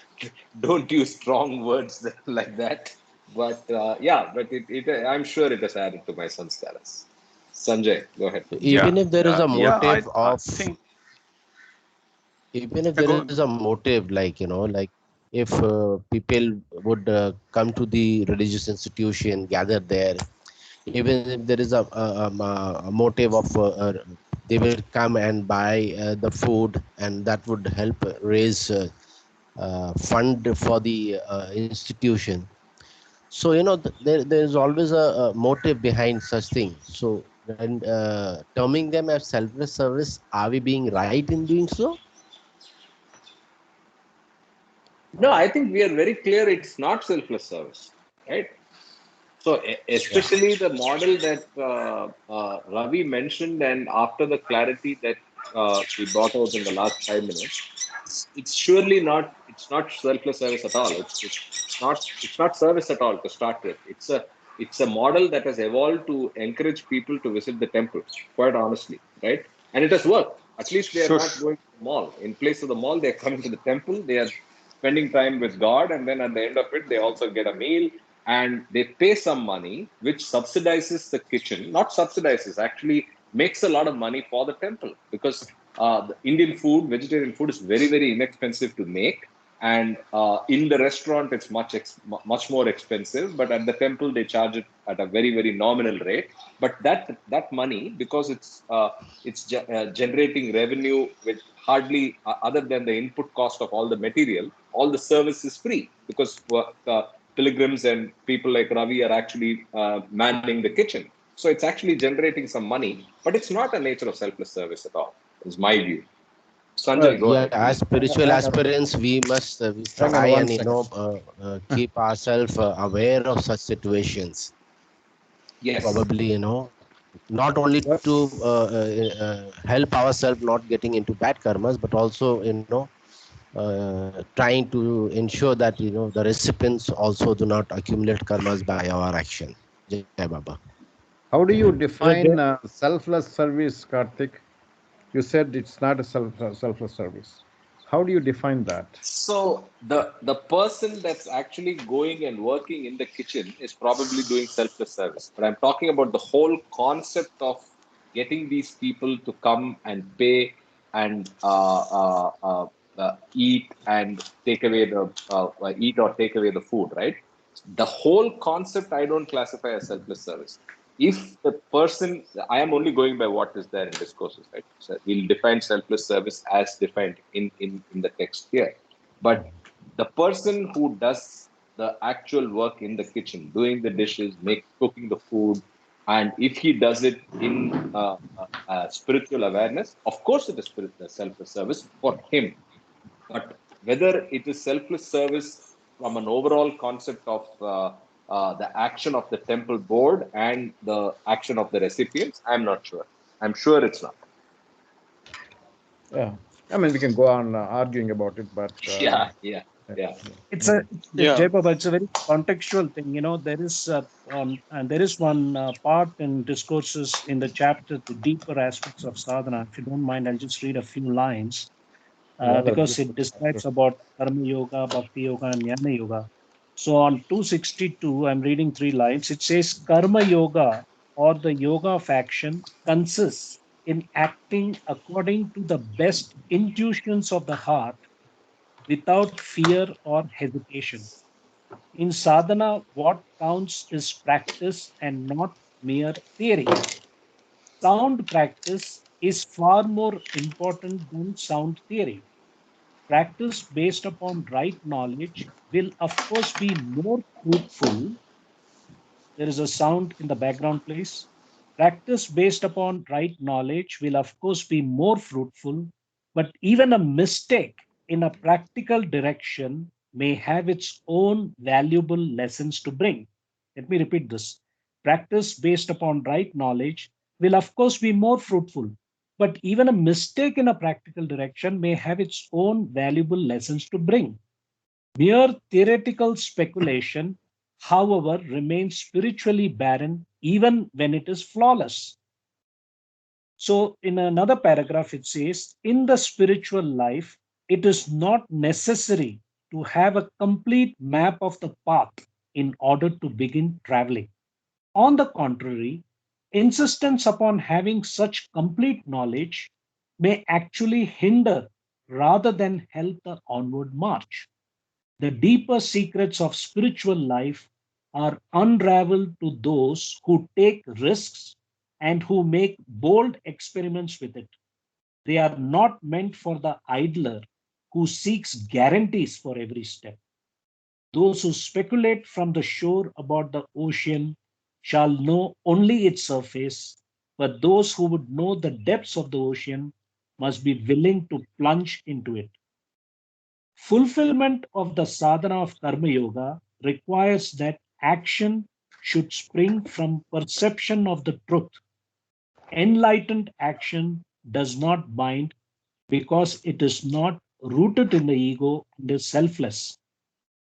don't use strong words like that. But yeah, but I'm sure it has added to my sanskaras. Sanjay, go ahead. Yeah. Even if there is a Yeah. I motive I of, think. even if Yeah, there go is on. a motive, like, like if people would come to the religious institution, gather there, even if there is a motive of they will come and buy the food, and that would help raise fund for the institution. So there is always a motive behind such things. So when terming them as selfless service, are we being right in doing so? No, I think we are very clear it's not selfless service, right? So, Yeah. especially the model that Ravi mentioned, and after the clarity that we brought out in the last 5 minutes, it's surely not. It's not selfless service at all. It's not service at all to start with. It's a model that has evolved to encourage people to visit the temple. Quite honestly, right? And it has worked. At least they are Sure. not going to the mall. In place of the mall, they are coming to the temple. They are spending time with God, and then at the end of it, they also get a meal and they pay some money, which subsidizes the kitchen. Not subsidizes, actually makes a lot of money for the temple because the Indian food, vegetarian food, is very, very inexpensive to make. And in the restaurant, it's much more expensive. But at the temple, they charge it at a very, very nominal rate. But that money, because it's generating revenue with hardly other than the input cost of all the material, all the service is free because pilgrims and people like Ravi are actually manning the kitchen. So it's actually generating some money, but it's not a nature of selfless service at all, is my view. Sanjay, go Yeah, ahead, as please. spiritual Hang on. aspirants, we must we Hang on try one and second. keep ourselves aware of such situations. Yes. Probably, not only What? to help ourselves not getting into bad karmas, but also trying to ensure that the recipients also do not accumulate karmas by our action. Jai Baba. How do you Jay, define selfless service, Karthik? You said it's not a selfless service. How do you define that? So the person that's actually going and working in the kitchen is probably doing selfless service. But I'm talking about the whole concept of getting these people to come and pay and eat and take away the eat or take away the food, right? The whole concept I don't classify as selfless service. If the person, I am only going by what is there in discourses, right? So we'll define selfless service as defined in the text here. But the person who does the actual work in the kitchen, doing the dishes, cooking the food, and if he does it in spiritual awareness, of course it is selfless service for him. But whether it is selfless service from an overall concept of the action of the temple board and the action of the recipients, I'm not sure. I'm sure it's not. Yeah, I mean we can go on arguing about it, but Yeah. it's a Yeah. Jay Baba, it's a very contextual thing. And there is one part in discourses in the chapter, the deeper aspects of sadhana. If you don't mind, I'll just read a few lines another because beautiful it describes chapter. about karma yoga, bhakti yoga, and jnana yoga. So on 262, I'm reading 3 lines. It says karma yoga, or the yoga of action, consists in acting according to the best intuitions of the heart without fear or hesitation. In sadhana, what counts is practice and not mere theory. Sound practice is far more important than sound theory. Practice based upon right knowledge will, of course, be more fruitful. There is a sound in the background, please. Practice based upon right knowledge will, of course, be more fruitful, but even a mistake in a practical direction may have its own valuable lessons to bring. Let me repeat this. Practice based upon right knowledge will, of course, be more fruitful, but even a mistake in a practical direction may have its own valuable lessons to bring. Mere theoretical speculation, however, remains spiritually barren even when it is flawless. So, in another paragraph, it says, in the spiritual life, it is not necessary to have a complete map of the path in order to begin traveling. On the contrary, insistence upon having such complete knowledge may actually hinder rather than help the onward march. The deeper secrets of spiritual life are unraveled to those who take risks and who make bold experiments with it. They are not meant for the idler who seeks guarantees for every step. Those who speculate from the shore about the ocean shall know only its surface, but those who would know the depths of the ocean must be willing to plunge into it. Fulfillment of the sadhana of karma yoga requires that action should spring from perception of the truth. Enlightened action does not bind because it is not rooted in the ego and is selfless.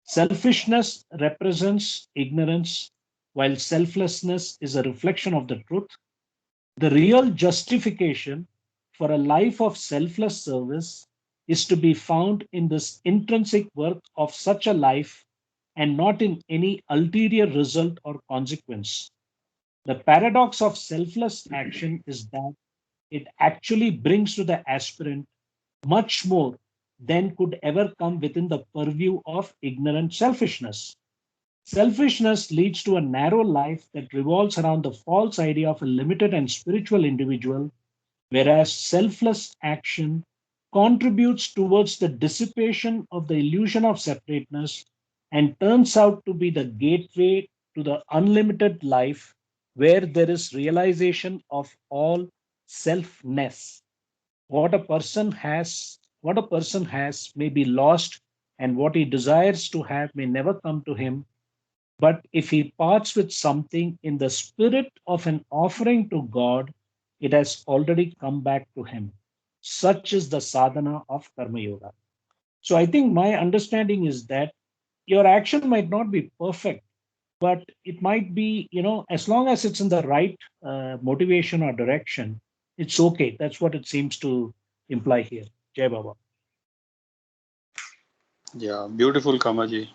Selfishness represents ignorance, while selflessness is a reflection of the truth. The real justification for a life of selfless service is to be found in this intrinsic worth of such a life and not in any ulterior result or consequence. The paradox of selfless action is that it actually brings to the aspirant much more than could ever come within the purview of ignorant selfishness. Selfishness leads to a narrow life that revolves around the false idea of a limited and spiritual individual, whereas selfless action contributes towards the dissipation of the illusion of separateness and turns out to be the gateway to the unlimited life where there is realization of all selfness. What a person has may be lost, and what he desires to have may never come to him. But if he parts with something in the spirit of an offering to God, it has already come back to him. Such is the sadhana of Karma Yoga. So I think my understanding is that your action might not be perfect, but it might be, as long as it's in the right motivation or direction, it's okay. That's what it seems to imply here. Jai Baba. Yeah, beautiful, Kamaji.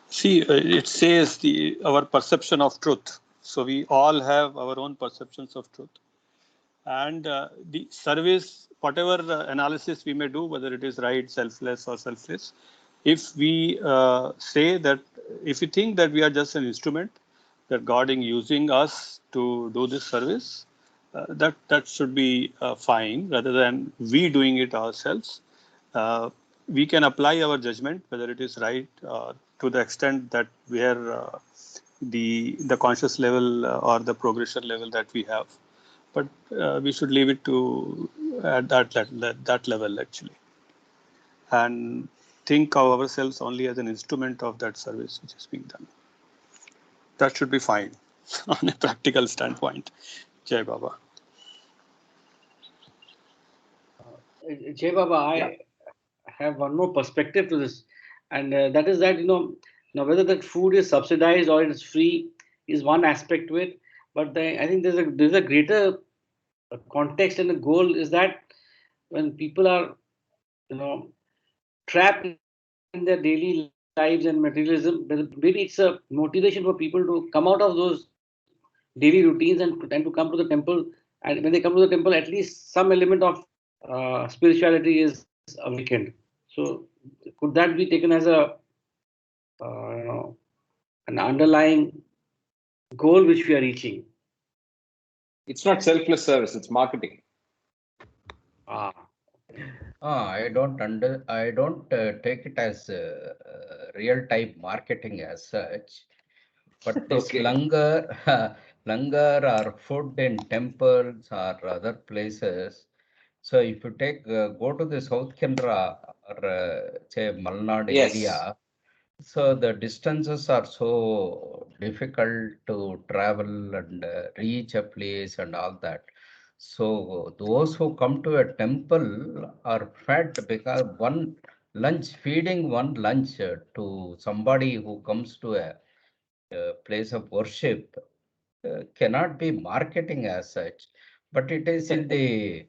See, it says our perception of truth. So we all have our own perceptions of truth. And the service, whatever analysis we may do, whether it is right, selfless or selfless, if we say that, if we think that we are just an instrument, that God is using us to do this service, that should be fine, rather than we doing it ourselves. We can apply our judgment whether it is right, to the extent that where the conscious level or the progression level that we have, but we should leave it to at that level actually, and think of ourselves only as an instrument of that service which is being done. That should be fine on a practical standpoint. Jai Baba. Jay Baba, I have one more perspective to this, and that is that now whether that food is subsidized or it is free is one aspect to it, but I think there's a greater context, and the goal is that when people are trapped in their daily lives and materialism, maybe it's a motivation for people to come out of those daily routines and to come to the temple. And when they come to the temple, at least some element of spirituality is awakened. So could that be taken as a an underlying goal which we are reaching? It's not selfless service, it's marketing. I don't take it as real time marketing as such, but this Okay. langar or food in temples or other places. So if you go to the South Canara or say Malnad Yes. area, so the distances are so difficult to travel and reach a place and all that. So those who come to a temple are fed because feeding one lunch to somebody who comes to a place of worship cannot be marketing as such, but it is in the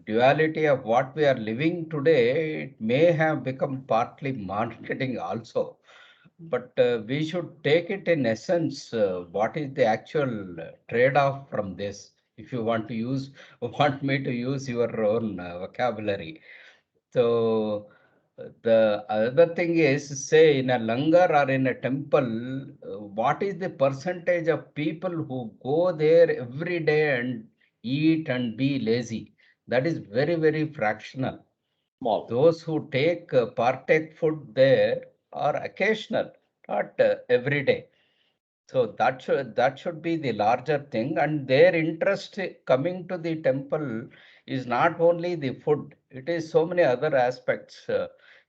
duality of what we are living today. It may have become partly marketing also, but we should take it in essence. What is the actual trade-off from this? If you want me to use your own vocabulary. So the other thing is, say in a langar or in a temple, what is the percentage of people who go there every day and eat and be lazy? That is very, very fractional. Small. Those who partake food there are occasional, not every day. So that should be the larger thing, and their interest coming to the temple is not only the food; it is so many other aspects.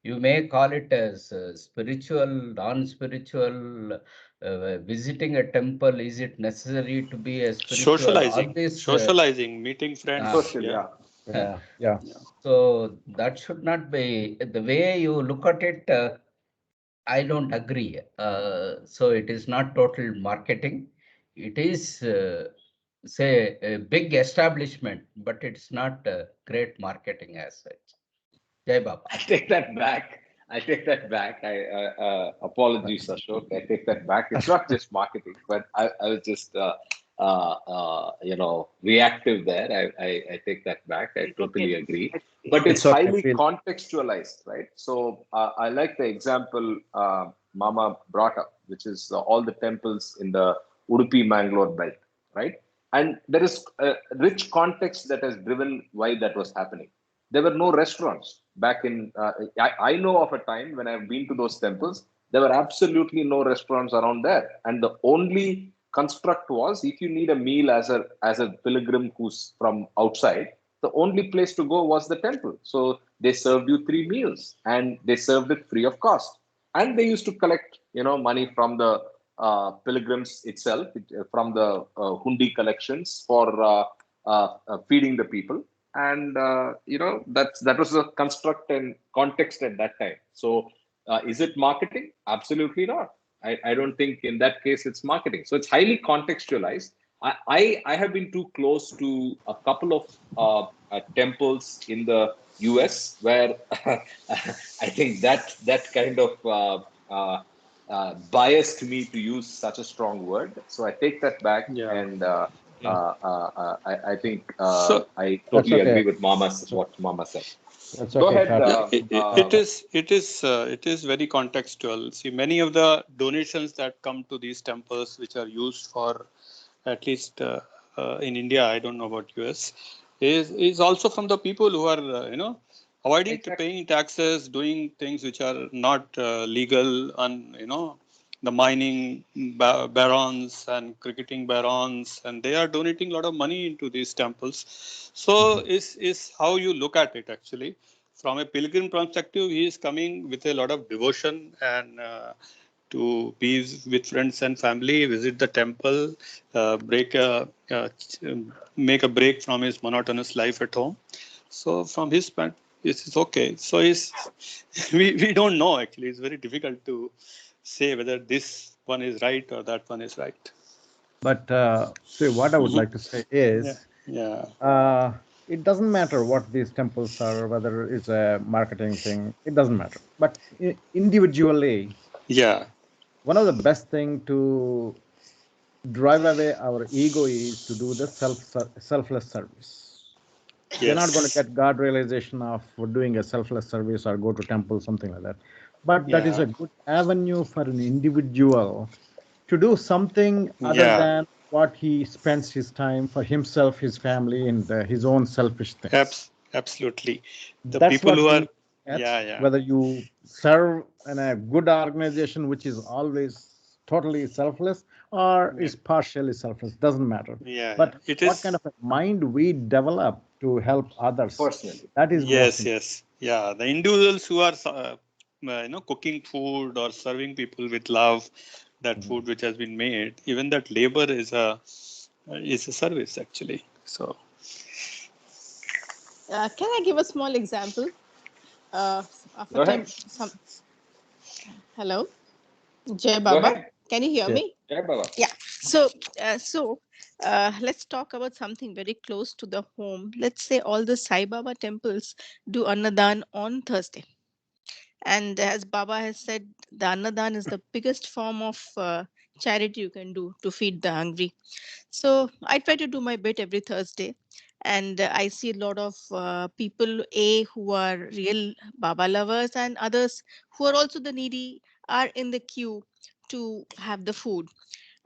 You may call it as spiritual, non-spiritual. Visiting a temple, is it necessary to be a spiritual? All Socializing, this socializing, meeting friends. Social, Yeah. yeah. Yeah, yeah. So that should not be the way you look at it. I don't agree. So it is not total marketing. It is, say, a big establishment, but it's not great marketing as such. Jai Baba. I take that back. I take that back. I apologies, Ashok. I take that back. It's not just marketing, but I was just reactive there. I take that back. I totally agree. But it's It's okay. highly contextualized, right? So I like the example Mama brought up, which is all the temples in the Udupi Mangalore belt, right? And there is a rich context that has driven why that was happening. There were no restaurants back in. I know of a time when I've been to those temples. There were absolutely no restaurants around there, and the only construct was if you need a meal as a pilgrim who's from outside, the only place to go was the temple. So they served you 3 meals, and they served it free of cost. And they used to collect, money from the pilgrims itself, from the hundi collections for feeding the people. And that was a construct and context at that time. So is it marketing? Absolutely not. I don't think in that case it's marketing. So it's highly contextualized. I have been too close to a couple of temples in the US where I think that kind of biased me to use such a strong word. So I take that back. Yeah. And I think So I That's totally okay. agree with what Mama said. That's Go okay, ahead. Karthik. it is very contextual. See, many of the donations that come to these temples, which are used for, at least in India, I don't know about US, is also from the people who are avoiding to Exactly. paying taxes, doing things which are not legal, and the mining barons and cricketing barons, and they are donating a lot of money into these temples. So is how you look at it actually. From a pilgrim perspective, he is coming with a lot of devotion and to be with friends and family, visit the temple, make a break from his monotonous life at home. So from his point, this is okay. So we don't know actually. It's very difficult to say whether this one is right or that one is right. But see, what I would like to say Yeah. is, Yeah. it doesn't matter what these temples are, whether it's a marketing thing. It doesn't matter. But individually, Yeah. one of the best thing to drive away our ego is to do the selfless service. We're not going to Yes. get God realization of doing a selfless service or go to temple, something like that. But that is Yeah. a good avenue for an individual to do something other Yeah. than what he spends his time for himself, his family, and his own selfish things. Absolutely. The That's people what who are, we get. yeah, yeah. Whether you serve in a good organization, which is always totally selfless, or Yeah. is partially selfless, doesn't matter. Yeah, yeah. But It what kind is. of a mind we develop to help others, Personally. that is most Yes, important. yes. Yeah, the individuals who are, cooking food or serving people with love, that food which has been made, even that labor is a service actually. So Can I give a small example? Of a Go ahead. time, hello, Jay Go Baba, ahead. can you hear Yeah. me? Yeah, Baba. Yeah. Let's talk about something very close to the home. Let's say all the Sai Baba temples do Annadan on Thursday. And as Baba has said, the Annadan is the biggest form of charity you can do to feed the hungry. So I try to do my bit every Thursday. And I see a lot of people, who are real Baba lovers, and others who are also the needy are in the queue to have the food.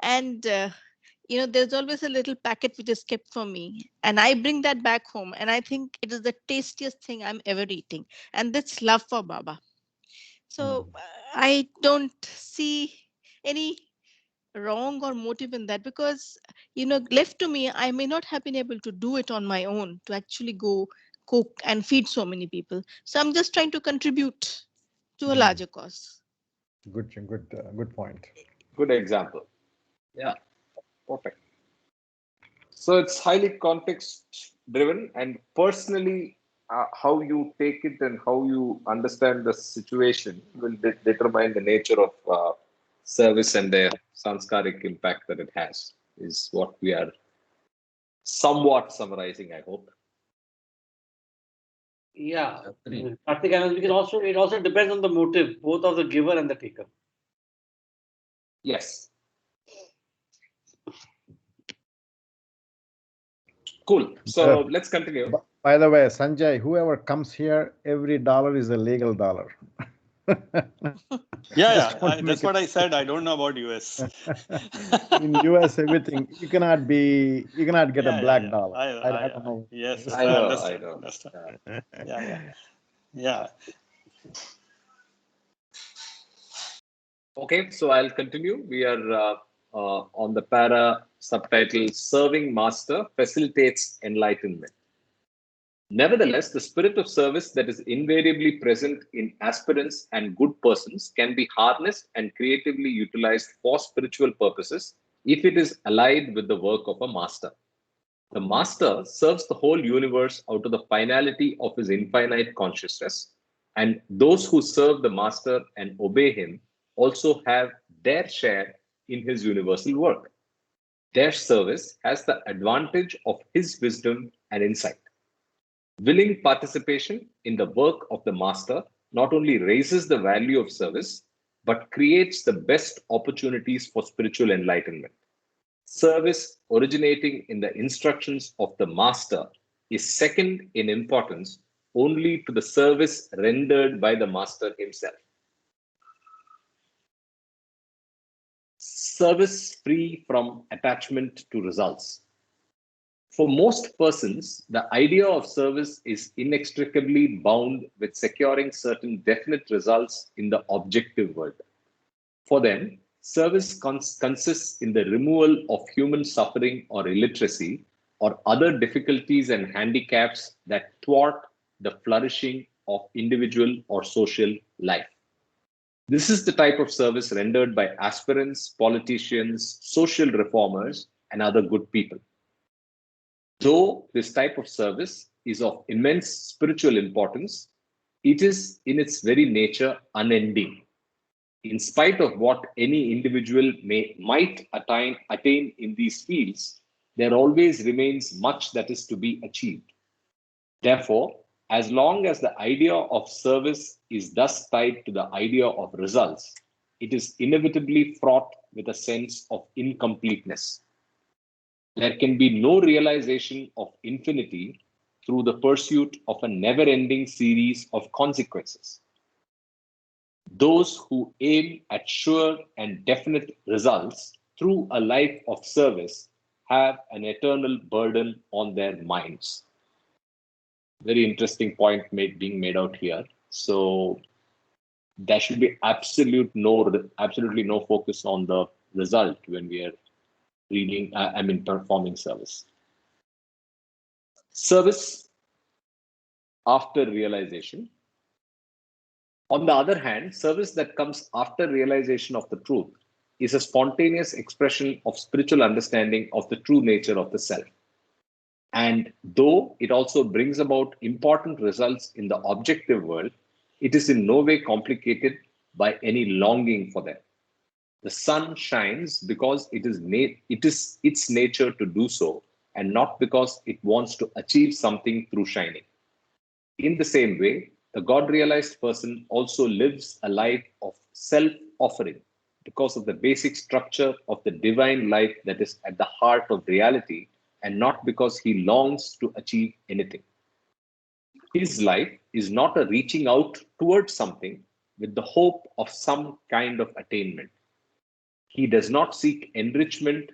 And there's always a little packet which is kept for me, and I bring that back home, and I think it is the tastiest thing I'm ever eating, and that's love for Baba. So I don't see any wrong or motive in that, because left to me, I may not have been able to do it on my own to actually go cook and feed so many people. So I'm just trying to contribute to a larger cause. Good point. Good example. Yeah, perfect. So it's highly context driven, and personally, how you take it and how you understand the situation will determine the nature of service and the sanskaric impact that it has, is what we are somewhat summarizing, I hope. Yeah, Agree. Karthik, and it also depends on the motive, both of the giver and the taker. Yes. Cool. So let's continue. By the way, Sanjay, whoever comes here, every dollar is a legal dollar. Yeah, that's what I said. I don't know about US. In US, everything you cannot get a black dollar. I don't know. Yes, I I know. understand. Yeah. Okay, so I'll continue. We are on the para subtitle Serving Master Facilitates Enlightenment. Nevertheless, the spirit of service that is invariably present in aspirants and good persons can be harnessed and creatively utilized for spiritual purposes if it is allied with the work of a master. The master serves the whole universe out of the finality of his infinite consciousness, and those who serve the master and obey him also have their share in his universal work. Their service has the advantage of his wisdom and insight. Willing participation in the work of the master not only raises the value of service, but creates the best opportunities for spiritual enlightenment. Service originating in the instructions of the master is second in importance only to the service rendered by the master himself. Service free from attachment to results. For most persons, the idea of service is inextricably bound with securing certain definite results in the objective world. For them, service consists in the removal of human suffering or illiteracy or other difficulties and handicaps that thwart the flourishing of individual or social life. This is the type of service rendered by aspirants, politicians, social reformers, and other good people. Though this type of service is of immense spiritual importance, it is in its very nature unending. In spite of what any individual might attain in these fields, there always remains much that is to be achieved. Therefore, as long as the idea of service is thus tied to the idea of results, it is inevitably fraught with a sense of incompleteness. There can be no realization of infinity through the pursuit of a never-ending series of consequences. Those who aim at sure and definite results through a life of service have an eternal burden on their minds. Very interesting point being made out here. So there should be absolutely no focus on the result when we are performing service. Service after realization. On the other hand, service that comes after realization of the truth is a spontaneous expression of spiritual understanding of the true nature of the self. And though it also brings about important results in the objective world, it is in no way complicated by any longing for them. The sun shines because it is its nature to do so, and not because it wants to achieve something through shining. In the same way, the God-realized person also lives a life of self-offering because of the basic structure of the divine life that is at the heart of reality, and not because he longs to achieve anything. His life is not a reaching out towards something with the hope of some kind of attainment. He does not seek enrichment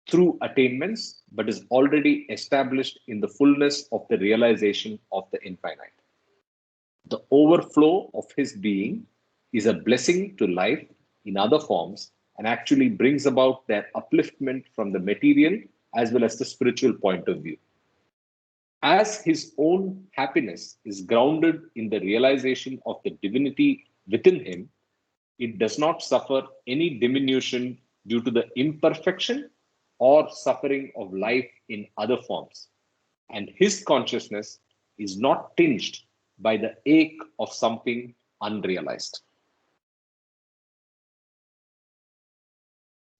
through attainments, but is already established in the fullness of the realization of the infinite. The overflow of his being is a blessing to life in other forms and actually brings about their upliftment from the material as well as the spiritual point of view. As his own happiness is grounded in the realization of the divinity within him, it does not suffer any diminution due to the imperfection or suffering of life in other forms. and his consciousness is not tinged by the ache of something unrealized.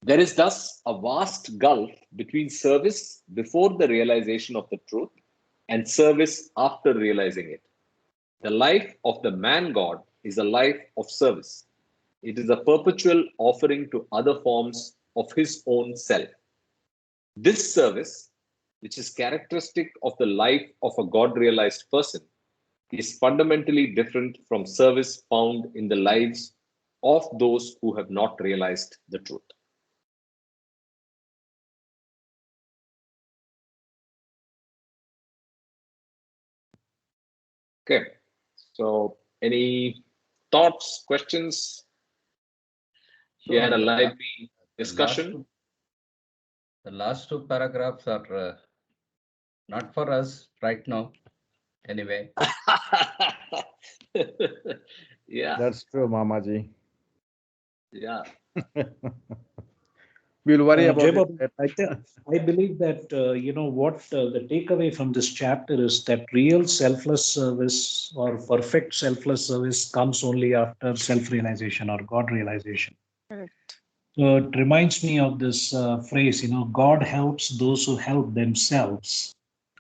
There is thus a vast gulf between service before the realization of the truth and service after realizing it. The life of the man God is a life of service. It is a perpetual offering to other forms of his own self. This service, which is characteristic of the life of a God-realized person, is fundamentally different from service found in the lives of those who have not realized the truth. Okay, so any thoughts, questions? We had a lively discussion. The last two paragraphs are not for us right now, anyway. Yeah. That's true, Mamaji. Yeah. We'll worry about Jai Baba, it. I believe that what the takeaway from this chapter is that real selfless service or perfect selfless service comes only after self-realization or God realization. Correct. So it reminds me of this phrase, God helps those who help themselves.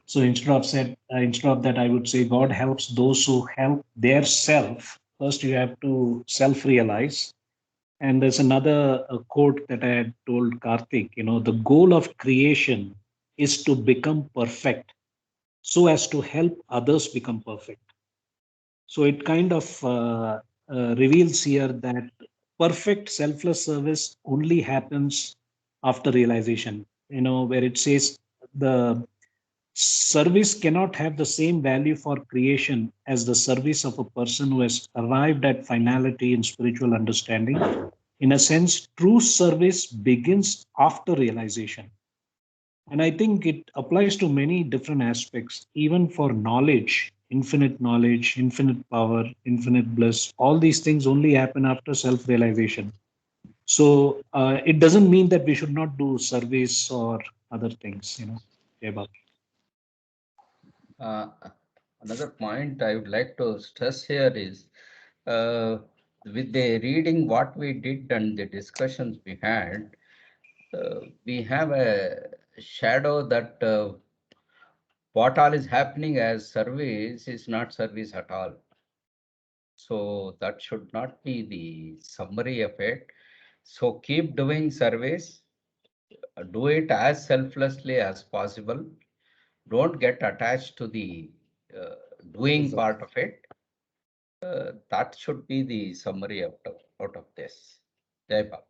So instead of that, I would say God helps those who help their self. First, you have to self-realize. And there's another quote that I had told Karthik, the goal of creation is to become perfect so as to help others become perfect. So it kind of reveals here that perfect selfless service only happens after realization, where it says the service cannot have the same value for creation as the service of a person who has arrived at finality in spiritual understanding. In a sense, true service begins after realization. And I think it applies to many different aspects, even for knowledge, infinite power, infinite bliss. All these things only happen after self realization. So it doesn't mean that we should not do service or other things, Jai Baba. Another point I would like to stress here is with the reading what we did and the discussions we had, we have a shadow that what all is happening as service is not service at all. So that should not be the summary of it. So keep doing service, do it as selflessly as possible. Don't get attached to the doing part of it. That should be the summary out of this. Jai Baba.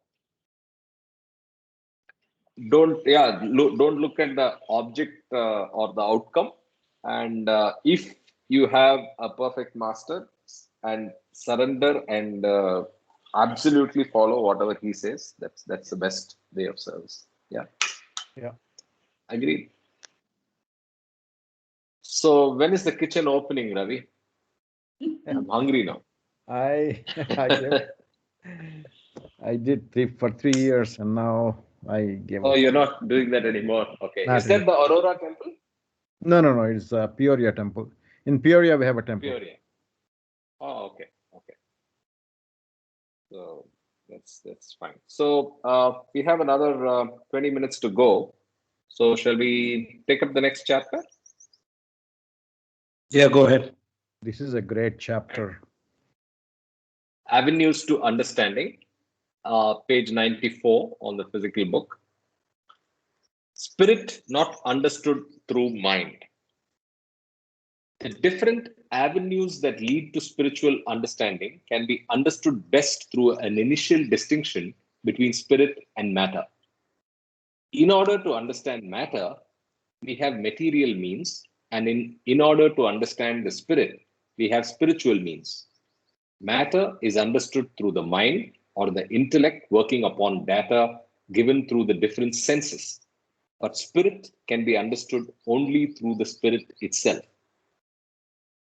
Don't look at the object or the outcome, and if you have a perfect master and surrender and absolutely follow whatever he says, that's the best way of service. Yeah Agreed. So when is the kitchen opening, Ravi? I'm hungry now. I did for 3 years, and now I gave Oh, up. you're not doing that anymore. Okay. Not Is that the Aurora temple? No. It's Peoria temple. In Peoria, we have a temple. Peoria. Oh, okay. So that's fine. So we have another 20 minutes to go. So shall we take up the next chapter? Yeah, go ahead. This is a great chapter. Avenues to Understanding, page 94 on the physical book. Spirit not understood through mind. The different avenues that lead to spiritual understanding can be understood best through an initial distinction between spirit and matter. In order to understand matter, we have material means, and in order to understand the spirit, we have spiritual means. Matter is understood through the mind or the intellect working upon data given through the different senses. But spirit can be understood only through the spirit itself.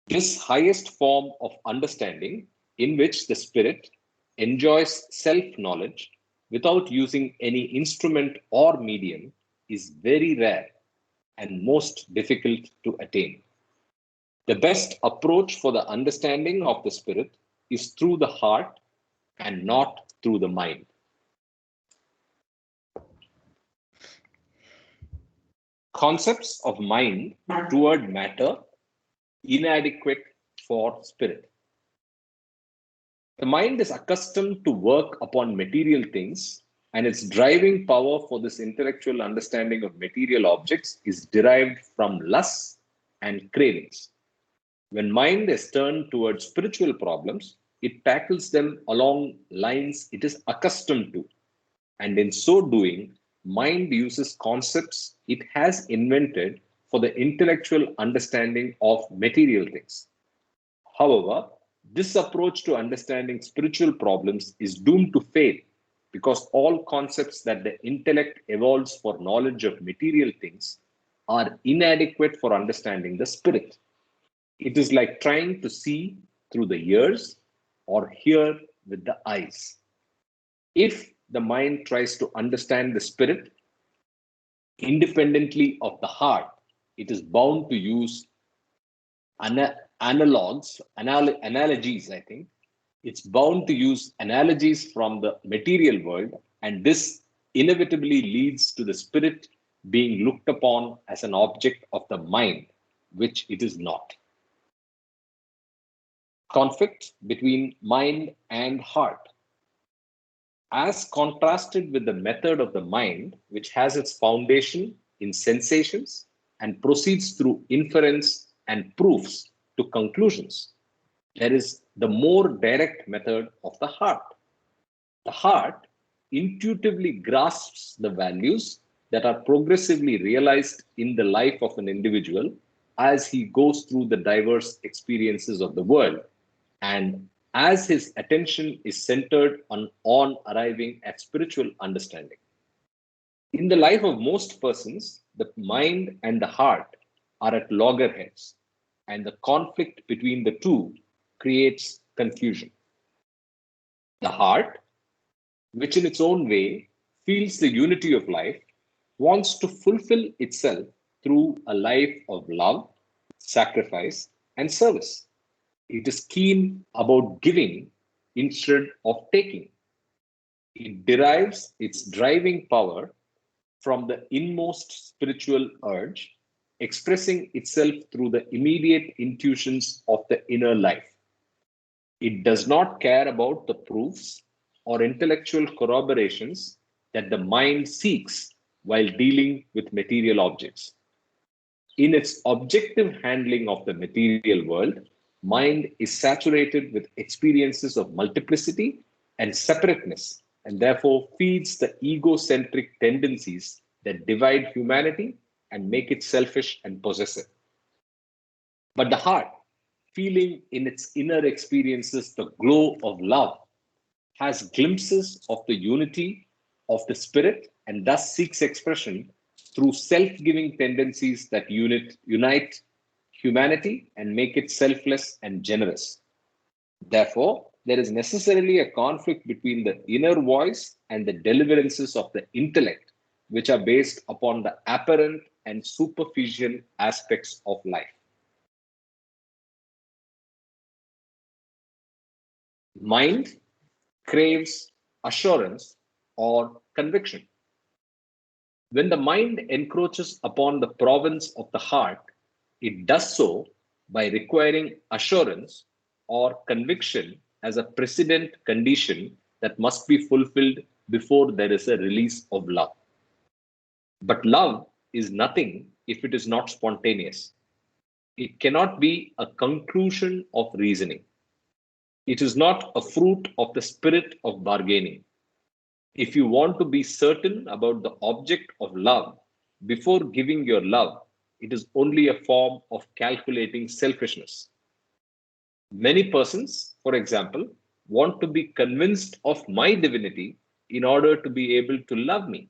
This highest form of understanding, in which the spirit enjoys self-knowledge without using any instrument or medium, is very rare and most difficult to attain. The best approach for the understanding of the spirit is through the heart and not through the mind. Concepts of mind toward matter inadequate for spirit. The mind is accustomed to work upon material things, and its driving power for this intellectual understanding of material objects is derived from lusts and cravings. When mind is turned towards spiritual problems, it tackles them along lines it is accustomed to, and in so doing, mind uses concepts it has invented for the intellectual understanding of material things. However, this approach to understanding spiritual problems is doomed to fail because all concepts that the intellect evolves for knowledge of material things are inadequate for understanding the spirit. It is like trying to see through the ears or hear with the eyes. If the mind tries to understand the spirit independently of the heart, it is bound to use analogies, I think. It's bound to use analogies from the material world, and this inevitably leads to the spirit being looked upon as an object of the mind, which it is not. Conflict between mind and heart. As contrasted with the method of the mind, which has its foundation in sensations and proceeds through inference and proofs to conclusions, there is the more direct method of the heart. The heart intuitively grasps the values that are progressively realized in the life of an individual as he goes through the diverse experiences of the world, and as his attention is centered on arriving at spiritual understanding. In the life of most persons, the mind and the heart are at loggerheads, and the conflict between the two creates confusion. The heart, which in its own way feels the unity of life, wants to fulfill itself through a life of love, sacrifice, and service. It is keen about giving instead of taking. It derives its driving power from the inmost spiritual urge, expressing itself through the immediate intuitions of the inner life. It does not care about the proofs or intellectual corroborations that the mind seeks while dealing with material objects. In its objective handling of the material world, mind is saturated with experiences of multiplicity and separateness, and therefore feeds the egocentric tendencies that divide humanity and make it selfish and possessive. But the heart, feeling in its inner experiences the glow of love, has glimpses of the unity of the spirit and thus seeks expression through self-giving tendencies that unite humanity and make it selfless and generous. Therefore, there is necessarily a conflict between the inner voice and the deliverances of the intellect, which are based upon the apparent and superficial aspects of life. Mind craves assurance or conviction. When the mind encroaches upon the province of the heart, it does so by requiring assurance or conviction as a precedent condition that must be fulfilled before there is a release of love. But love is nothing if it is not spontaneous. It cannot be a conclusion of reasoning. It is not a fruit of the spirit of bargaining. If you want to be certain about the object of love before giving your love, it is only a form of calculating selfishness. Many persons, for example, want to be convinced of my divinity in order to be able to love me.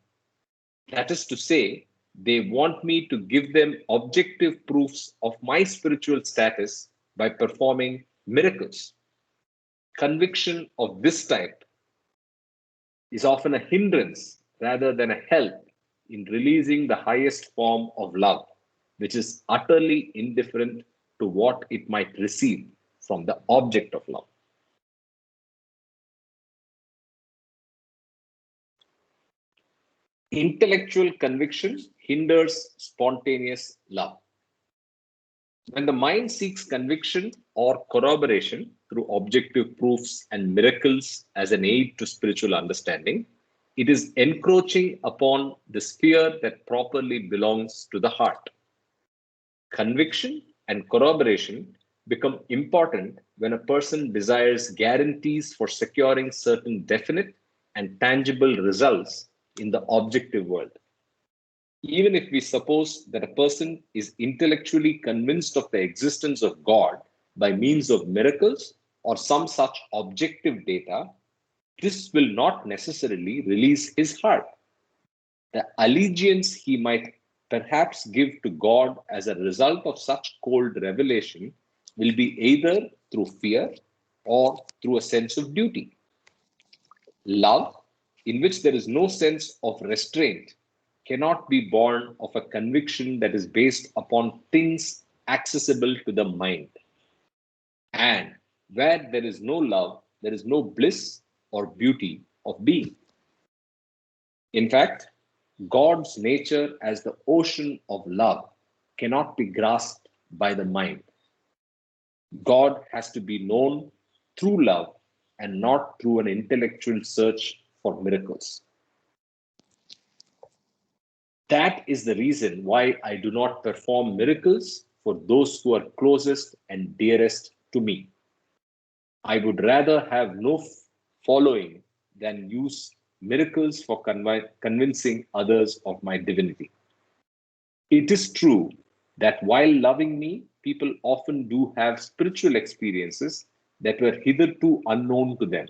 That is to say, they want me to give them objective proofs of my spiritual status by performing miracles. Conviction of this type is often a hindrance rather than a help in releasing the highest form of love, which is utterly indifferent to what it might receive from the object of love. Intellectual conviction hinders spontaneous love. When the mind seeks conviction or corroboration through objective proofs and miracles as an aid to spiritual understanding, it is encroaching upon the sphere that properly belongs to the heart. Conviction and corroboration become important when a person desires guarantees for securing certain definite and tangible results in the objective world. Even if we suppose that a person is intellectually convinced of the existence of God by means of miracles or some such objective data, this will not necessarily release his heart. The allegiance he might perhaps give to God as a result of such cold revelation will be either through fear or through a sense of duty. Love, in which there is no sense of restraint, cannot be born of a conviction that is based upon things accessible to the mind. And where there is no love, there is no bliss or beauty of being. In fact, God's nature as the ocean of love cannot be grasped by the mind. God has to be known through love and not through an intellectual search for miracles. That is the reason why I do not perform miracles for those who are closest and dearest to me. I would rather have no following than use miracles for convincing others of my divinity. It is true that while loving me, people often do have spiritual experiences that were hitherto unknown to them.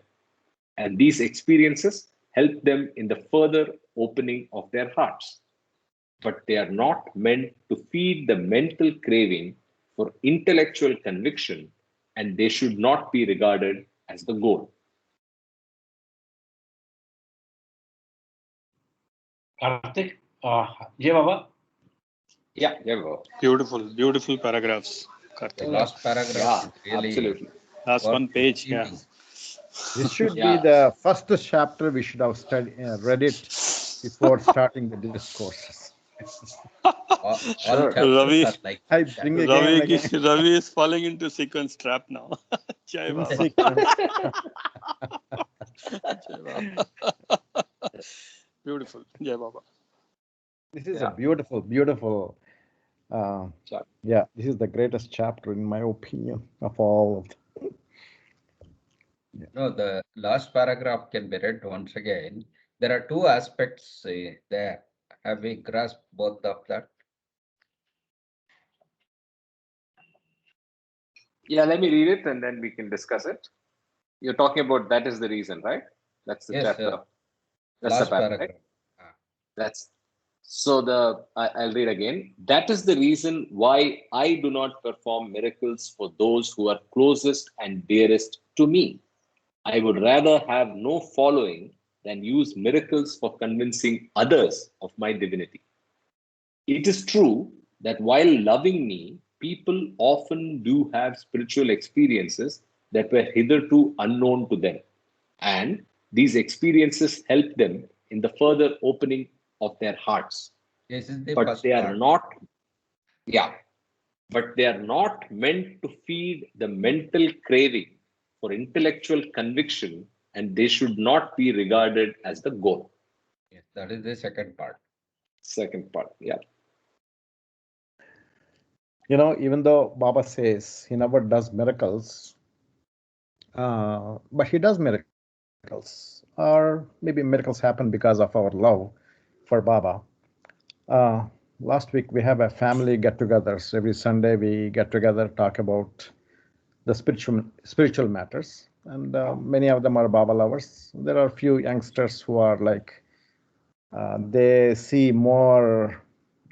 And these experiences help them in the further opening of their hearts. But they are not meant to feed the mental craving for intellectual conviction, and they should not be regarded as the goal. Karthik, Jai Baba. Yeah, Baba. Beautiful paragraphs, The Karthik. last paragraph is really Absolutely. Last worth one page, yeah. reading. This should be Yeah. the first chapter we should have read it before starting the discourses. All Sure. chapters Ravi, are like I that. bring again and again. Ravi is falling into sequence trap now. Jai In Baba. sequence. Jai Baba. Beautiful. Jai Baba. This is Yeah. a beautiful, beautiful. Chapter. Yeah, this is the greatest chapter in my opinion of all of them. No, the last paragraph can be read once again. There are two aspects there. Have we grasped both of that? Yeah, let me read it and then we can discuss it. You're talking about that is the reason, right? That's the Yes, chapter. That's last the paragraph, paragraph. right? That's so I'll read again. That is the reason why I do not perform miracles for those who are closest and dearest to me. I would rather have no following than use miracles for convincing others of my divinity. It is true that while loving me, people often do have spiritual experiences that were hitherto unknown to them. And these experiences help them in the further opening of their hearts. This is the But first they are part. not, yeah, but they are not meant to feed the mental craving for intellectual conviction, and they should not be regarded as the goal. Yes, that is the second part. Second part, yeah. You know, even though Baba says he never does miracles, but he does miracles, or maybe miracles happen because of our love for Baba. Last week we have a family get-togethers. Every Sunday we get together, talk about the spiritual matters, and many of them are Baba lovers. There are a few youngsters who are like they see more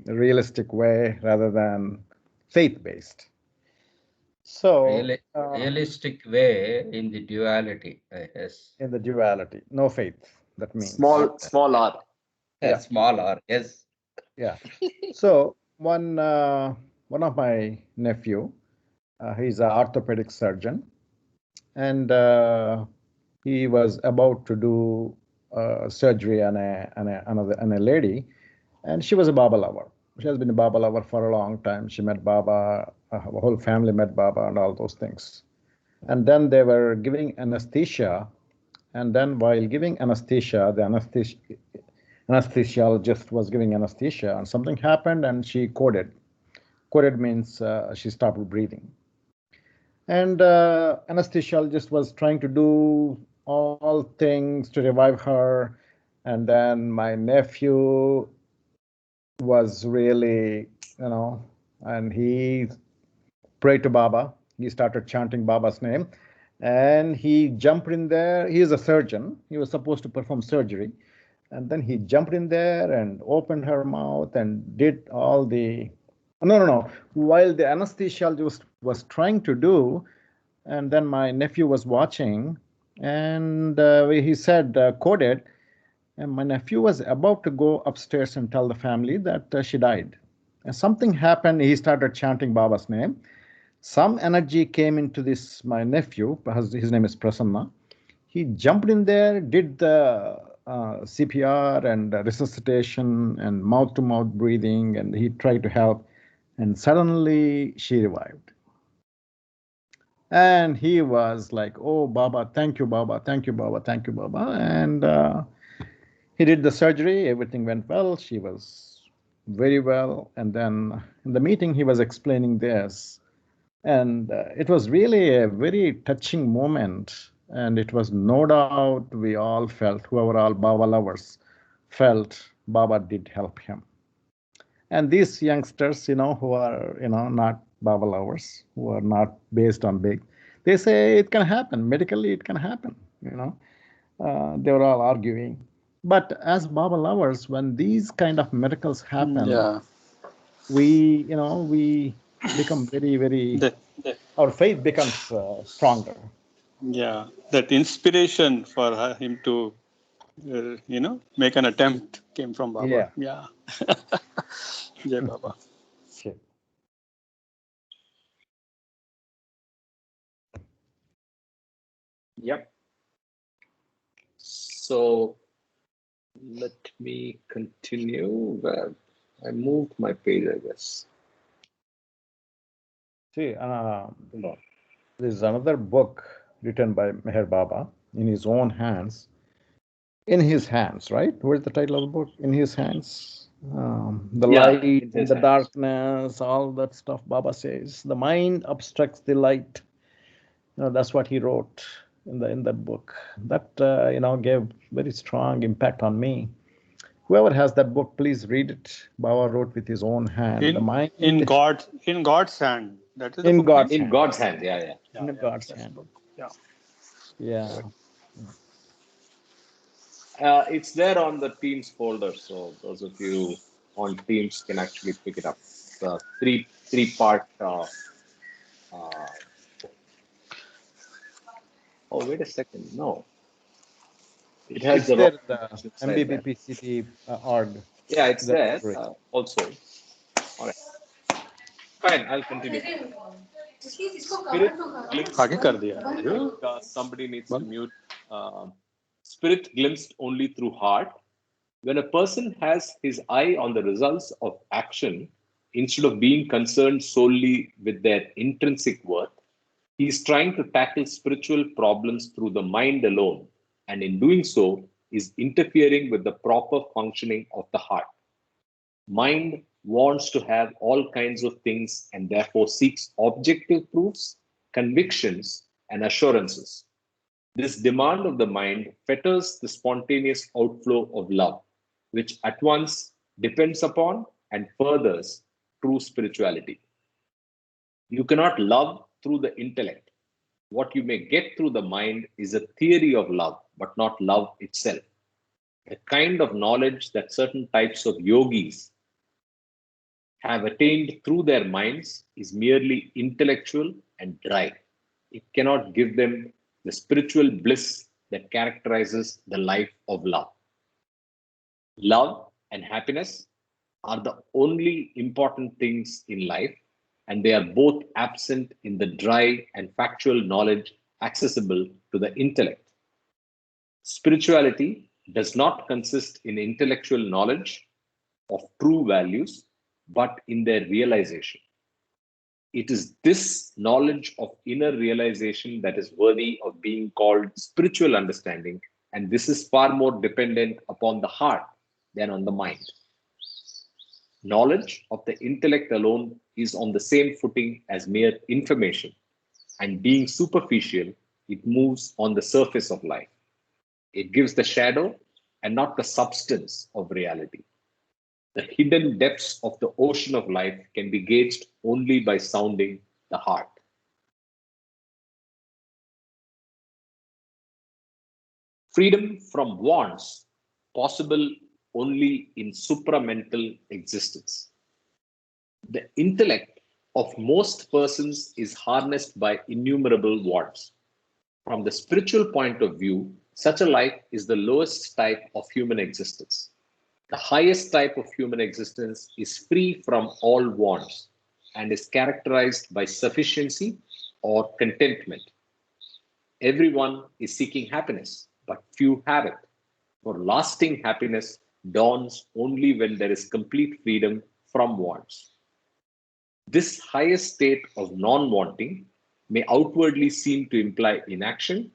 realistic way rather than faith-based. So Realistic way in the duality. Yes. in the duality, no faith. That means Small R. Yeah. Small R. Yes. yeah. So one of my nephew, he's an orthopedic surgeon, and he was about to do surgery on a lady, and she was a Baba lover. She has been a Baba lover for a long time. She met Baba, her whole family met Baba, and all those things. And then they were giving anesthesia, and then while giving anesthesia, the anesthesiologist was giving anesthesia, and something happened, and she coded. Coded means she stopped breathing. And anesthesiologist was trying to do all things to revive her. And then my nephew was really, and he prayed to Baba. He started chanting Baba's name, and he jumped in there. He is a surgeon. He was supposed to perform surgery. And then he jumped in there and opened her mouth and did all the, no. While the anesthesiologist was trying to do, and then my nephew was watching, and he said, coded, and my nephew was about to go upstairs and tell the family that she died. And something happened. He started chanting Baba's name. Some energy came into this, my nephew, his name is Prasanna. He jumped in there, did the CPR and resuscitation and mouth-to-mouth breathing, and he tried to help. And suddenly she revived. And he was like, oh, Baba, thank you, Baba, thank you, Baba, thank you, Baba. And he did the surgery. Everything went well. She was very well. And then in the meeting, he was explaining this. And it was really a very touching moment. And it was no doubt we all felt, whoever all Baba lovers felt, Baba did help him. And these youngsters, who are, not Baba lovers, who are not based on big, they say it can happen. Medically, it can happen. They were all arguing. But as Baba lovers, when these kind of miracles happen, Yeah. we become very, very, our faith becomes stronger. Yeah, that inspiration for him to, make an attempt came from Baba. Yeah. Jai Baba. Sure. Yep. So let me continue. I moved my page, I guess. See, there's another book written by Meher Baba in his own hands. In his hands, right? Where's the title of the book? In his hands. The light and the darkness, all that stuff Baba says. The mind obstructs the light. That's what he wrote in that book. That gave very strong impact on me. Whoever has that book, please read it. Baba wrote with his own hand. In God's hand. That is in God's hand. In God's hand. Yeah. In God's hand. Yeah. It's there on the Teams folder, so those of you on Teams can actually pick it up. It's a three-part. Oh, wait a second. No. It has the MBBPCT org. Yeah, it's there also. All right. Fine, I'll continue. Somebody needs to mute. Spirit glimpsed only through heart. When a person has his eye on the results of action, instead of being concerned solely with their intrinsic worth, he is trying to tackle spiritual problems through the mind alone, and in doing so, is interfering with the proper functioning of the heart. Mind wants to have all kinds of things and therefore seeks objective proofs, convictions, and assurances. This demand of the mind fetters the spontaneous outflow of love, which at once depends upon and furthers true spirituality. You cannot love through the intellect. What you may get through the mind is a theory of love, but not love itself. The kind of knowledge that certain types of yogis have attained through their minds is merely intellectual and dry. It cannot give them the spiritual bliss that characterizes the life of love. Love and happiness are the only important things in life, and they are both absent in the dry and factual knowledge accessible to the intellect. Spirituality does not consist in intellectual knowledge of true values, but in their realization. It is this knowledge of inner realization that is worthy of being called spiritual understanding, and this is far more dependent upon the heart than on the mind. Knowledge of the intellect alone is on the same footing as mere information, and being superficial, it moves on the surface of life. It gives the shadow and not the substance of reality. The hidden depths of the ocean of life can be gauged only by sounding the heart. Freedom from wants, possible only in supramental existence. The intellect of most persons is harnessed by innumerable wants. From the spiritual point of view, such a life is the lowest type of human existence. The highest type of human existence is free from all wants and is characterized by sufficiency or contentment. Everyone is seeking happiness, but few have it. For lasting happiness dawns only when there is complete freedom from wants. This highest state of non-wanting may outwardly seem to imply inaction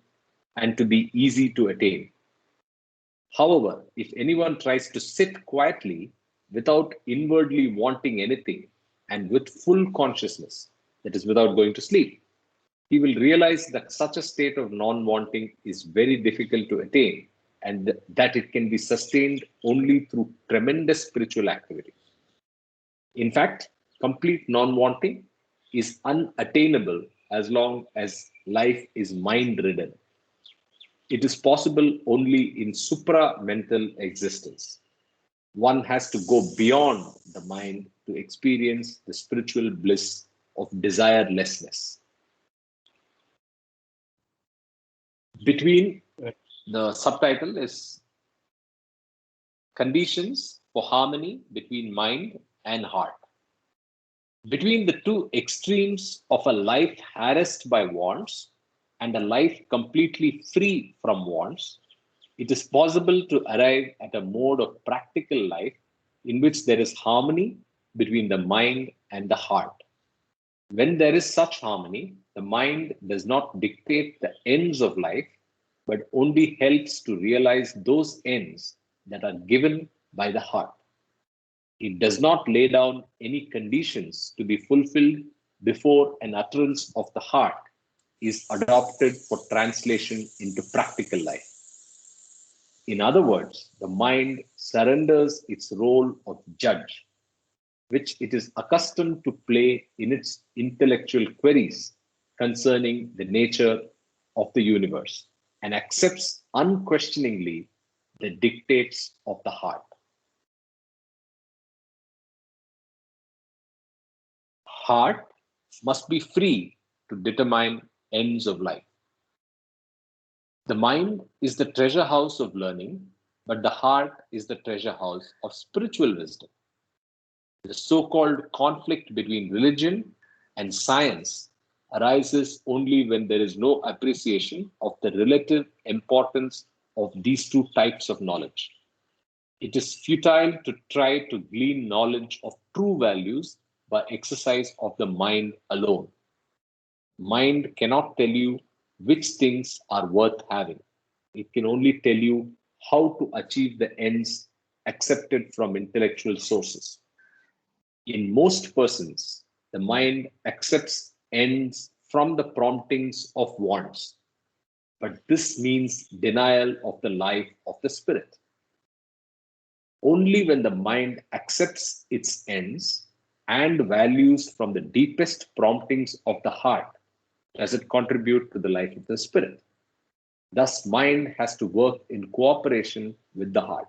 and to be easy to attain. However, if anyone tries to sit quietly without inwardly wanting anything and with full consciousness, that is, without going to sleep, he will realize that such a state of non-wanting is very difficult to attain and that it can be sustained only through tremendous spiritual activity. In fact, complete non-wanting is unattainable as long as life is mind-ridden. It is possible only in supra-mental existence. One has to go beyond the mind to experience the spiritual bliss of desirelessness. Between the subtitle is Conditions for Harmony Between Mind and Heart. Between the two extremes of a life harassed by wants and a life completely free from wants, it is possible to arrive at a mode of practical life in which there is harmony between the mind and the heart. When there is such harmony, the mind does not dictate the ends of life, but only helps to realize those ends that are given by the heart. It does not lay down any conditions to be fulfilled before an utterance of the heart is adopted for translation into practical life. In other words, the mind surrenders its role of judge, which it is accustomed to play in its intellectual queries concerning the nature of the universe, and accepts unquestioningly the dictates of the heart. Heart must be free to determine ends of life. The mind is the treasure house of learning, but the heart is the treasure house of spiritual wisdom. The so-called conflict between religion and science arises only when there is no appreciation of the relative importance of these two types of knowledge. It is futile to try to glean knowledge of true values by exercise of the mind alone. Mind cannot tell you which things are worth having. It can only tell you how to achieve the ends accepted from intellectual sources. In most persons, the mind accepts ends from the promptings of wants, but this means denial of the life of the spirit. Only when the mind accepts its ends and values from the deepest promptings of the heart does it contribute to the life of the spirit. Thus, mind has to work in cooperation with the heart.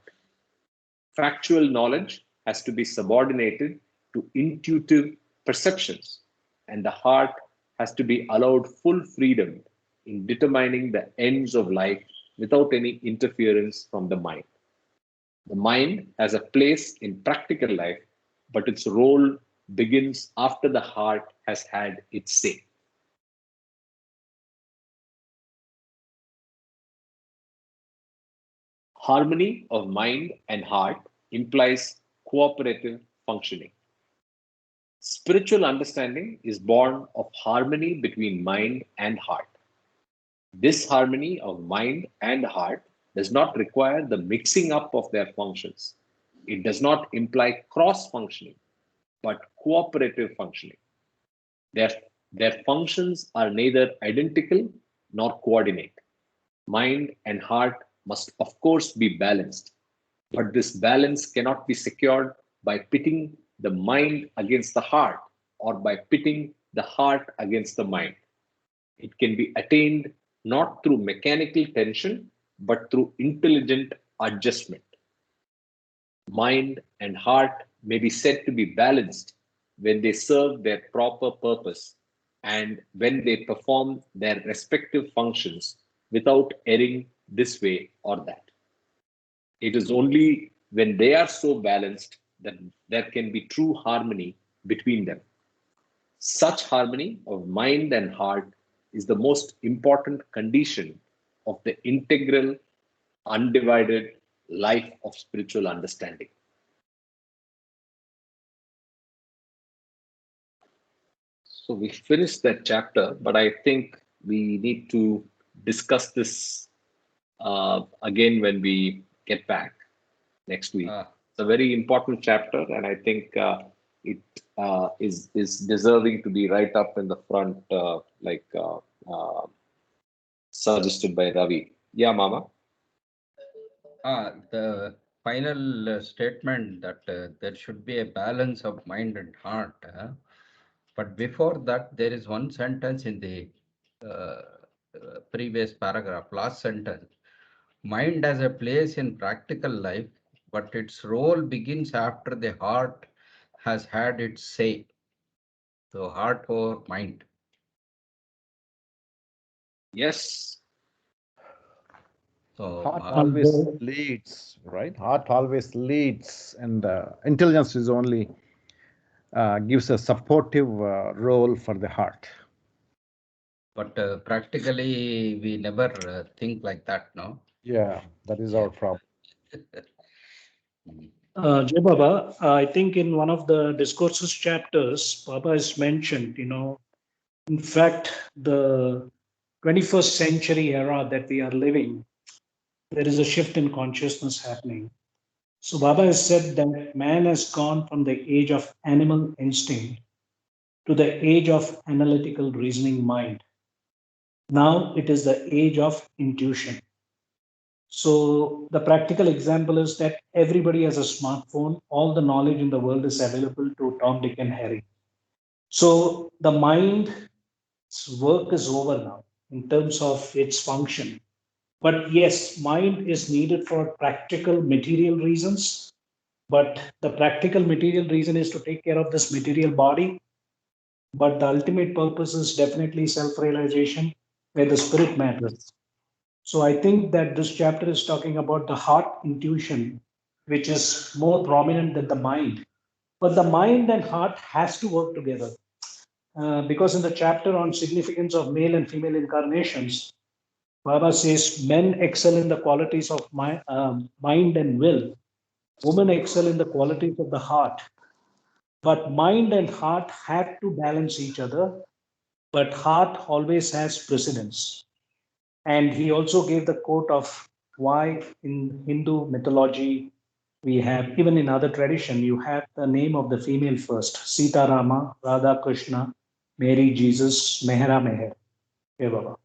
Factual knowledge has to be subordinated to intuitive perceptions, and the heart has to be allowed full freedom in determining the ends of life without any interference from the mind. The mind has a place in practical life but its role begins after the heart has had its say. Harmony of mind and heart implies cooperative functioning. Spiritual understanding is born of harmony between mind and heart. This harmony of mind and heart does not require the mixing up of their functions. It does not imply cross functioning, but cooperative functioning. Their functions are neither identical nor coordinate. Mind and heart must, of course, be balanced, but this balance cannot be secured by pitting the mind against the heart or by pitting the heart against the mind. It can be attained not through mechanical tension, but through intelligent adjustment. Mind and heart may be said to be balanced when they serve their proper purpose and when they perform their respective functions without erring this way or that. It is only when they are so balanced that there can be true harmony between them. Such harmony of mind and heart is the most important condition of the integral, undivided life of spiritual understanding. So we finished that chapter, but I think we need to discuss this again when we get back next week. It's a very important chapter, and I think it is deserving to be right up in the front, suggested by Ravi. Yeah, Mama. The final statement that there should be a balance of mind and heart. But before that, there is one sentence in the previous paragraph, last sentence. Mind has a place in practical life, but its role begins after the heart has had its say. So heart or mind. Yes. So heart always leads, right? Heart always leads, and intelligence is only gives a supportive role for the heart. But practically, we never think like that, no? Yeah, that is our problem. Jai Baba, I think in one of the discourses chapters, Baba has mentioned, in fact, the 21st century era that we are living, there is a shift in consciousness happening. So Baba has said that man has gone from the age of animal instinct to the age of analytical reasoning mind. Now it is the age of intuition. So the practical example is that everybody has a smartphone. All the knowledge in the world is available to Tom, Dick, and Harry. So the mind's work is over now in terms of its function. But yes, mind is needed for practical material reasons. But the practical material reason is to take care of this material body. But the ultimate purpose is definitely self-realization, where the spirit matters. So I think that this chapter is talking about the heart intuition, which is more prominent than the mind. But the mind and heart has to work together. Because in the chapter on significance of male and female incarnations, Baba says men excel in the qualities of mind and will. Women excel in the qualities of the heart. But mind and heart have to balance each other. But heart always has precedence. And he also gave the quote of why in Hindu mythology we have, even in other tradition, you have the name of the female first, Sita Rama, Radha Krishna, Mary, Jesus, Mehra Meher. Hey, Baba.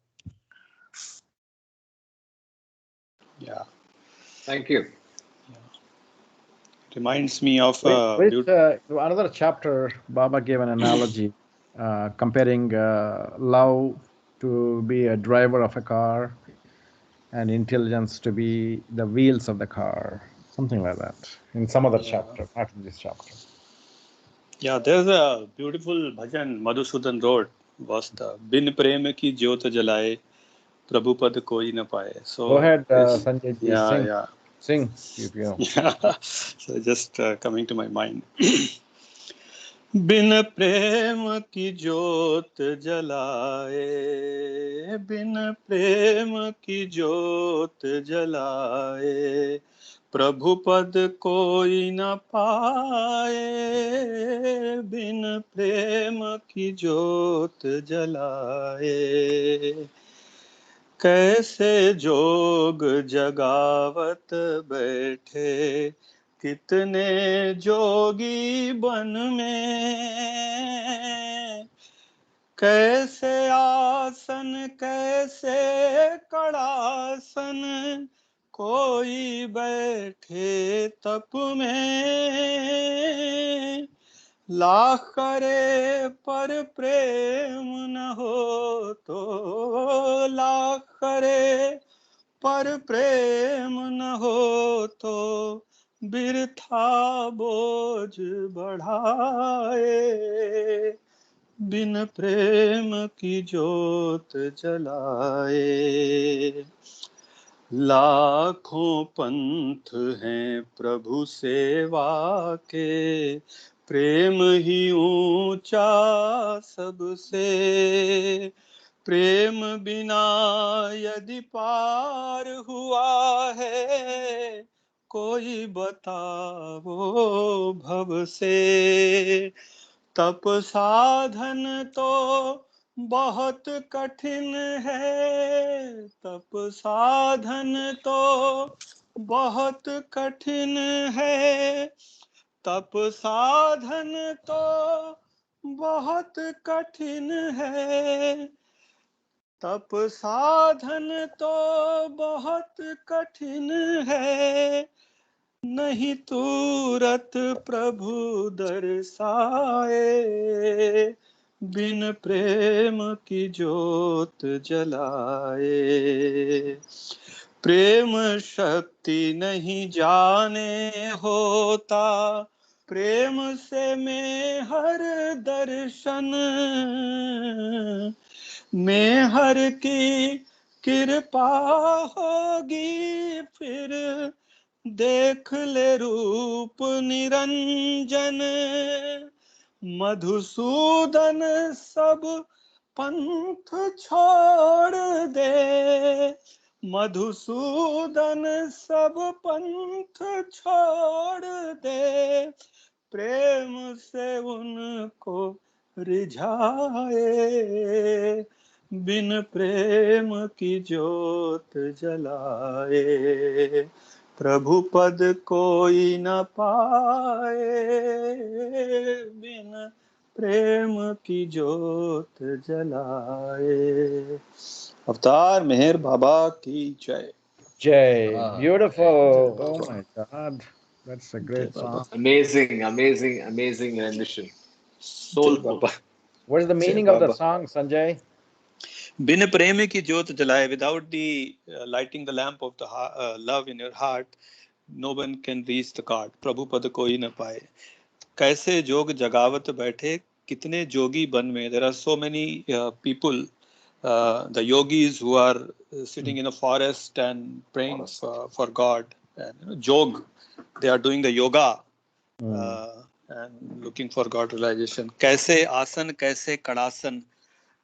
Yeah. Thank you. Reminds me of another chapter. Baba gave an analogy comparing love to be a driver of a car and intelligence to be the wheels of the car, something like that, in some other chapter, not in this chapter. Yeah, there's a beautiful bhajan Madhusudan wrote, was the Bin Prem ki jyot jalaye, Prabhu pad koi na paye. So go ahead, Sanjay ji, yeah, sing if you know. Yeah. So just coming to my mind. बिन प्रेम की ज्योत जलाए, बिन प्रेम की ज्योत जलाए, प्रभु पद कोई न पाए, बिन प्रेम की ज्योत जलाए। कैसे जोग जगावत बैठे, कितने जोगी बन में, कैसे आसन कैसे कड़ासन, कोई बैठे तप में, लाख करे पर प्रेम न हो तो, लाख करे पर प्रेम न हो तो, बिरथा बोझ बढ़ाए, बिन प्रेम की ज्योत जलाए। लाखों पंथ हैं प्रभु सेवा के, प्रेम ही ऊंचा सबसे, प्रेम बिना यदि पार हुआ है, कोई बताओ भव से। तप साधन तो बहुत कठिन है, तप साधन तो बहुत कठिन है, तप साधन तो बहुत कठिन है, तप साधन तो बहुत कठिन है, नहीं तुरत प्रभु दर्शाए, बिन प्रेम की ज्योत जलाए। प्रेम शक्ति नहीं जाने होता, प्रेम से मैं हर दर्शन, मैं हर की कृपा होगी फिर, देख ले रूप निरंजन, मधुसूदन सब पंथ छोड़ दे, मधुसूदन सब पंथ छोड़ दे, प्रेम से उनको रिझाए, बिन प्रेम की ज्योत जलाए, प्रभु पद कोई न पाए, बिन प्रेम की ज्योत जलाए। अवतार मेहर बाबा की जय। Jay, Ah, beautiful. Jai Oh Baba. my God, that's a great जय बाबा। song. Amazing, amazing, amazing rendition. जय Soulful. Baba. What is the Jai meaning of the Baba. song, Sanjay? बिन प्रेम की ज्योत जलाए, without the lighting the lamp of the love in your heart, no one can reach the God. प्रभु पद कोई न पाए। कैसे जोग जगावत बैठे, कितने जोगी बन में। There are so many people, the yogis who are sitting in a forest and praying for God. And jog, they are doing the yoga and looking for God realization. कैसे आसन कैसे कड़ासन,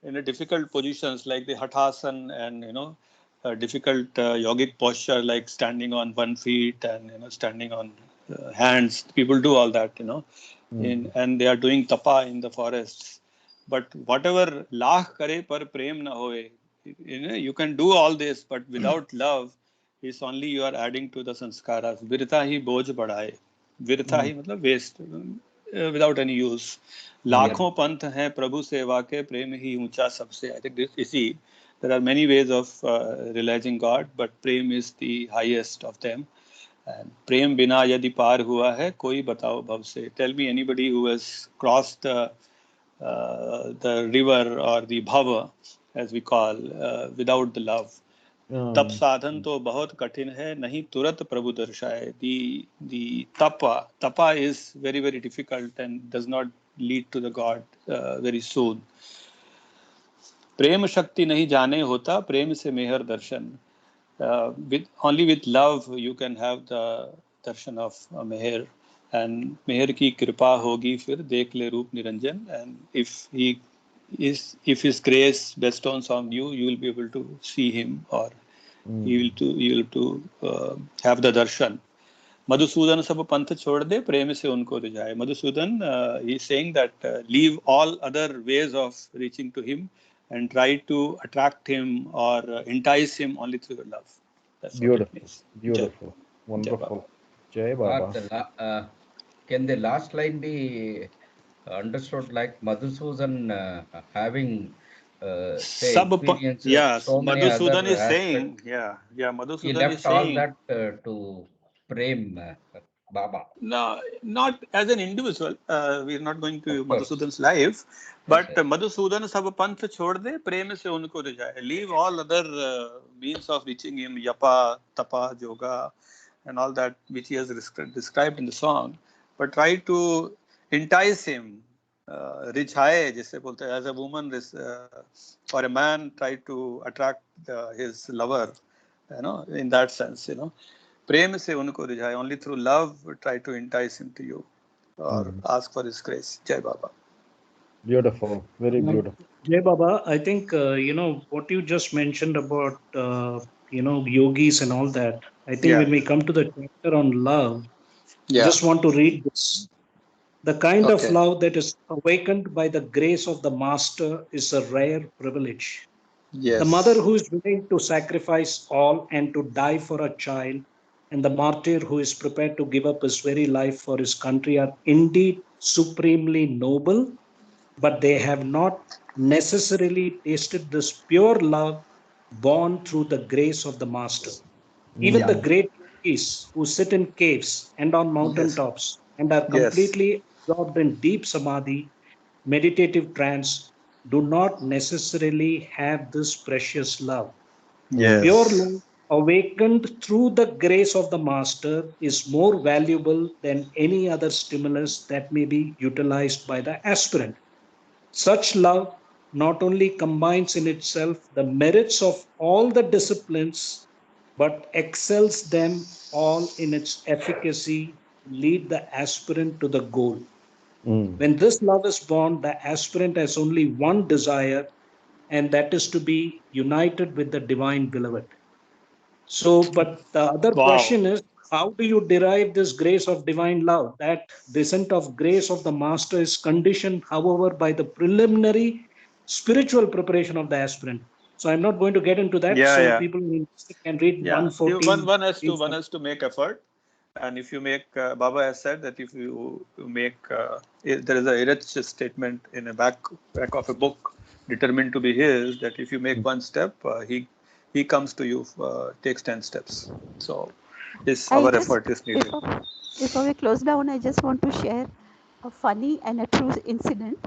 in a difficult positions like the hathasana and difficult yogic posture like standing on one feet and standing on hands. People do all that, and they are doing tapa in the forests. But whatever lakh kare par prem na hoye, you can do all this, but without love is only you are adding to the sanskaras. Virtha hi boj badhaye. Virtha hi matlab waste, without any use. लाखों पंथ हैं प्रभु सेवा के, प्रेम ही ऊंचा सबसे. I think इसी there are many ways of realizing God, but prem is the highest of them. And प्रेम बिना यदि पार हुआ है, कोई बताओ भव से. Tell me anybody who has crossed the river or the bhava, as we call, without the love. तप साधन तो बहुत कठिन है, नहीं तुरत प्रभु दर्शाए. The tapa is very very difficult and does not lead to the God very soon. प्रेम शक्ति नहीं जाने होता, प्रेम से मेहर दर्शन. Only with love you can have the darshan of meher. and मेहर की कृपा होगी फिर देख ले रूप Niranjan, and if his grace bestows on you, you will be able to see him, or you will to have the darshan. Madhusudan sab panth chhod de, prem se unko rijaye. Madhusudan, he is saying that leave all other ways of reaching to him and try to attract him or entice him only through your love. That's what it means. Beautiful. Wonderful. Jai Baba. Can the last line be understood like Madhusudan having say experience so many Madhusudan other is aspects? saying, Madhusudan He left is saying, all that to Prem Baba. no, not as an individual. We are not going to Of course. Madhusudan's life, but Yes, yes. Madhusudan sab panth chhod de, prem se unko rijaye. Leave all other means of reaching him, yapa, tapa, yoga, and all that which he has described in the song, but try to entice him. Rijaye, जैसे बोलते हैं, as a woman or a man try to attract his lover, in that sense, प्रेम से उनको रिझाए, only through love try to entice him to you or ask for his grace. Jai Baba. Beautiful, very beautiful. Jai Baba, I think what you just mentioned about yogis and all that. I think when we come to the chapter on love, I just want to read this. The kind of love that is awakened by the grace of the master is a rare privilege. Yes. The mother who is willing to sacrifice all and to die for a child, and the martyr who is prepared to give up his very life for his country are indeed supremely noble, but they have not necessarily tasted this pure love born through the grace of the master. Even the great yogis who sit in caves and on mountain tops and are completely absorbed in deep samadhi, meditative trance, do not necessarily have this precious love. Yes. Pure love awakened through the grace of the master is more valuable than any other stimulus that may be utilized by the aspirant. Such love not only combines in itself the merits of all the disciplines, but excels them all in its efficacy to lead the aspirant to the goal. When this love is born, the aspirant has only one desire, and that is to be united with the divine beloved. So, but the other question is, how do you derive this grace of divine love? That descent of grace of the master is conditioned, however, by the preliminary spiritual preparation of the aspirant. So I'm not going to get into that. People can read 114. One has to make effort. And if you make, Baba has said that if you make, there is a Irach statement in a back of a book determined to be his, that if you make one step, he comes to you, takes 10 steps. So our effort is needed. Before we close down, I just want to share a funny and a true incident.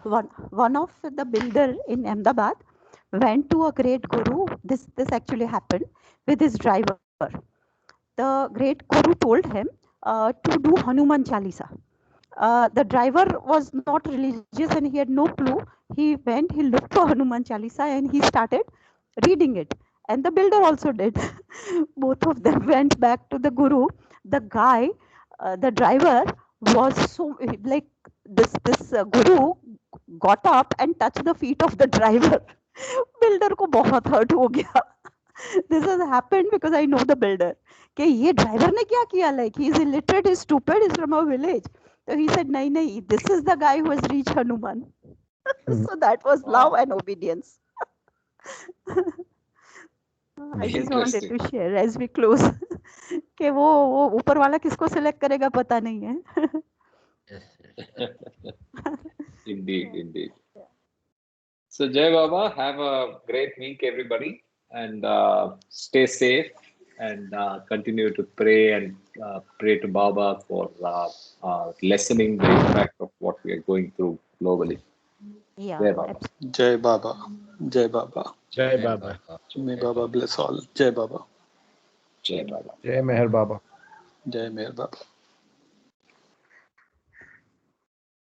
One of the builder in Ahmedabad went to a great guru. This actually happened with his driver. The great guru told him to do Hanuman Chalisa. The driver was not religious and he had no clue. He looked for Hanuman Chalisa and he started reading it. And the builder also did. Both of them went back to the guru. The guy, the driver was so like this guru got up and touched the feet of the driver. Builder ko bahut hurt ho gaya. This has happened because I know the builder. कि ये driver ने क्या किया? Like he is illiterate, he is stupid, he is from a village. So he said, nahi, this is the guy who has reached Hanuman. So that was love and obedience. I just wanted to share as we close. कि वो ऊपर वाला किसको select करेगा पता नहीं है. Indeed. So Jai Baba, have a great week, everybody, and stay safe and continue to pray and pray to Baba for lessening the impact of what we are going through globally. Yeah. Jai Baba. Jai Baba. Jai Baba. May Baba bless all. Jai Baba. Jai Baba. Jai Meher Baba. Jai Meher Baba.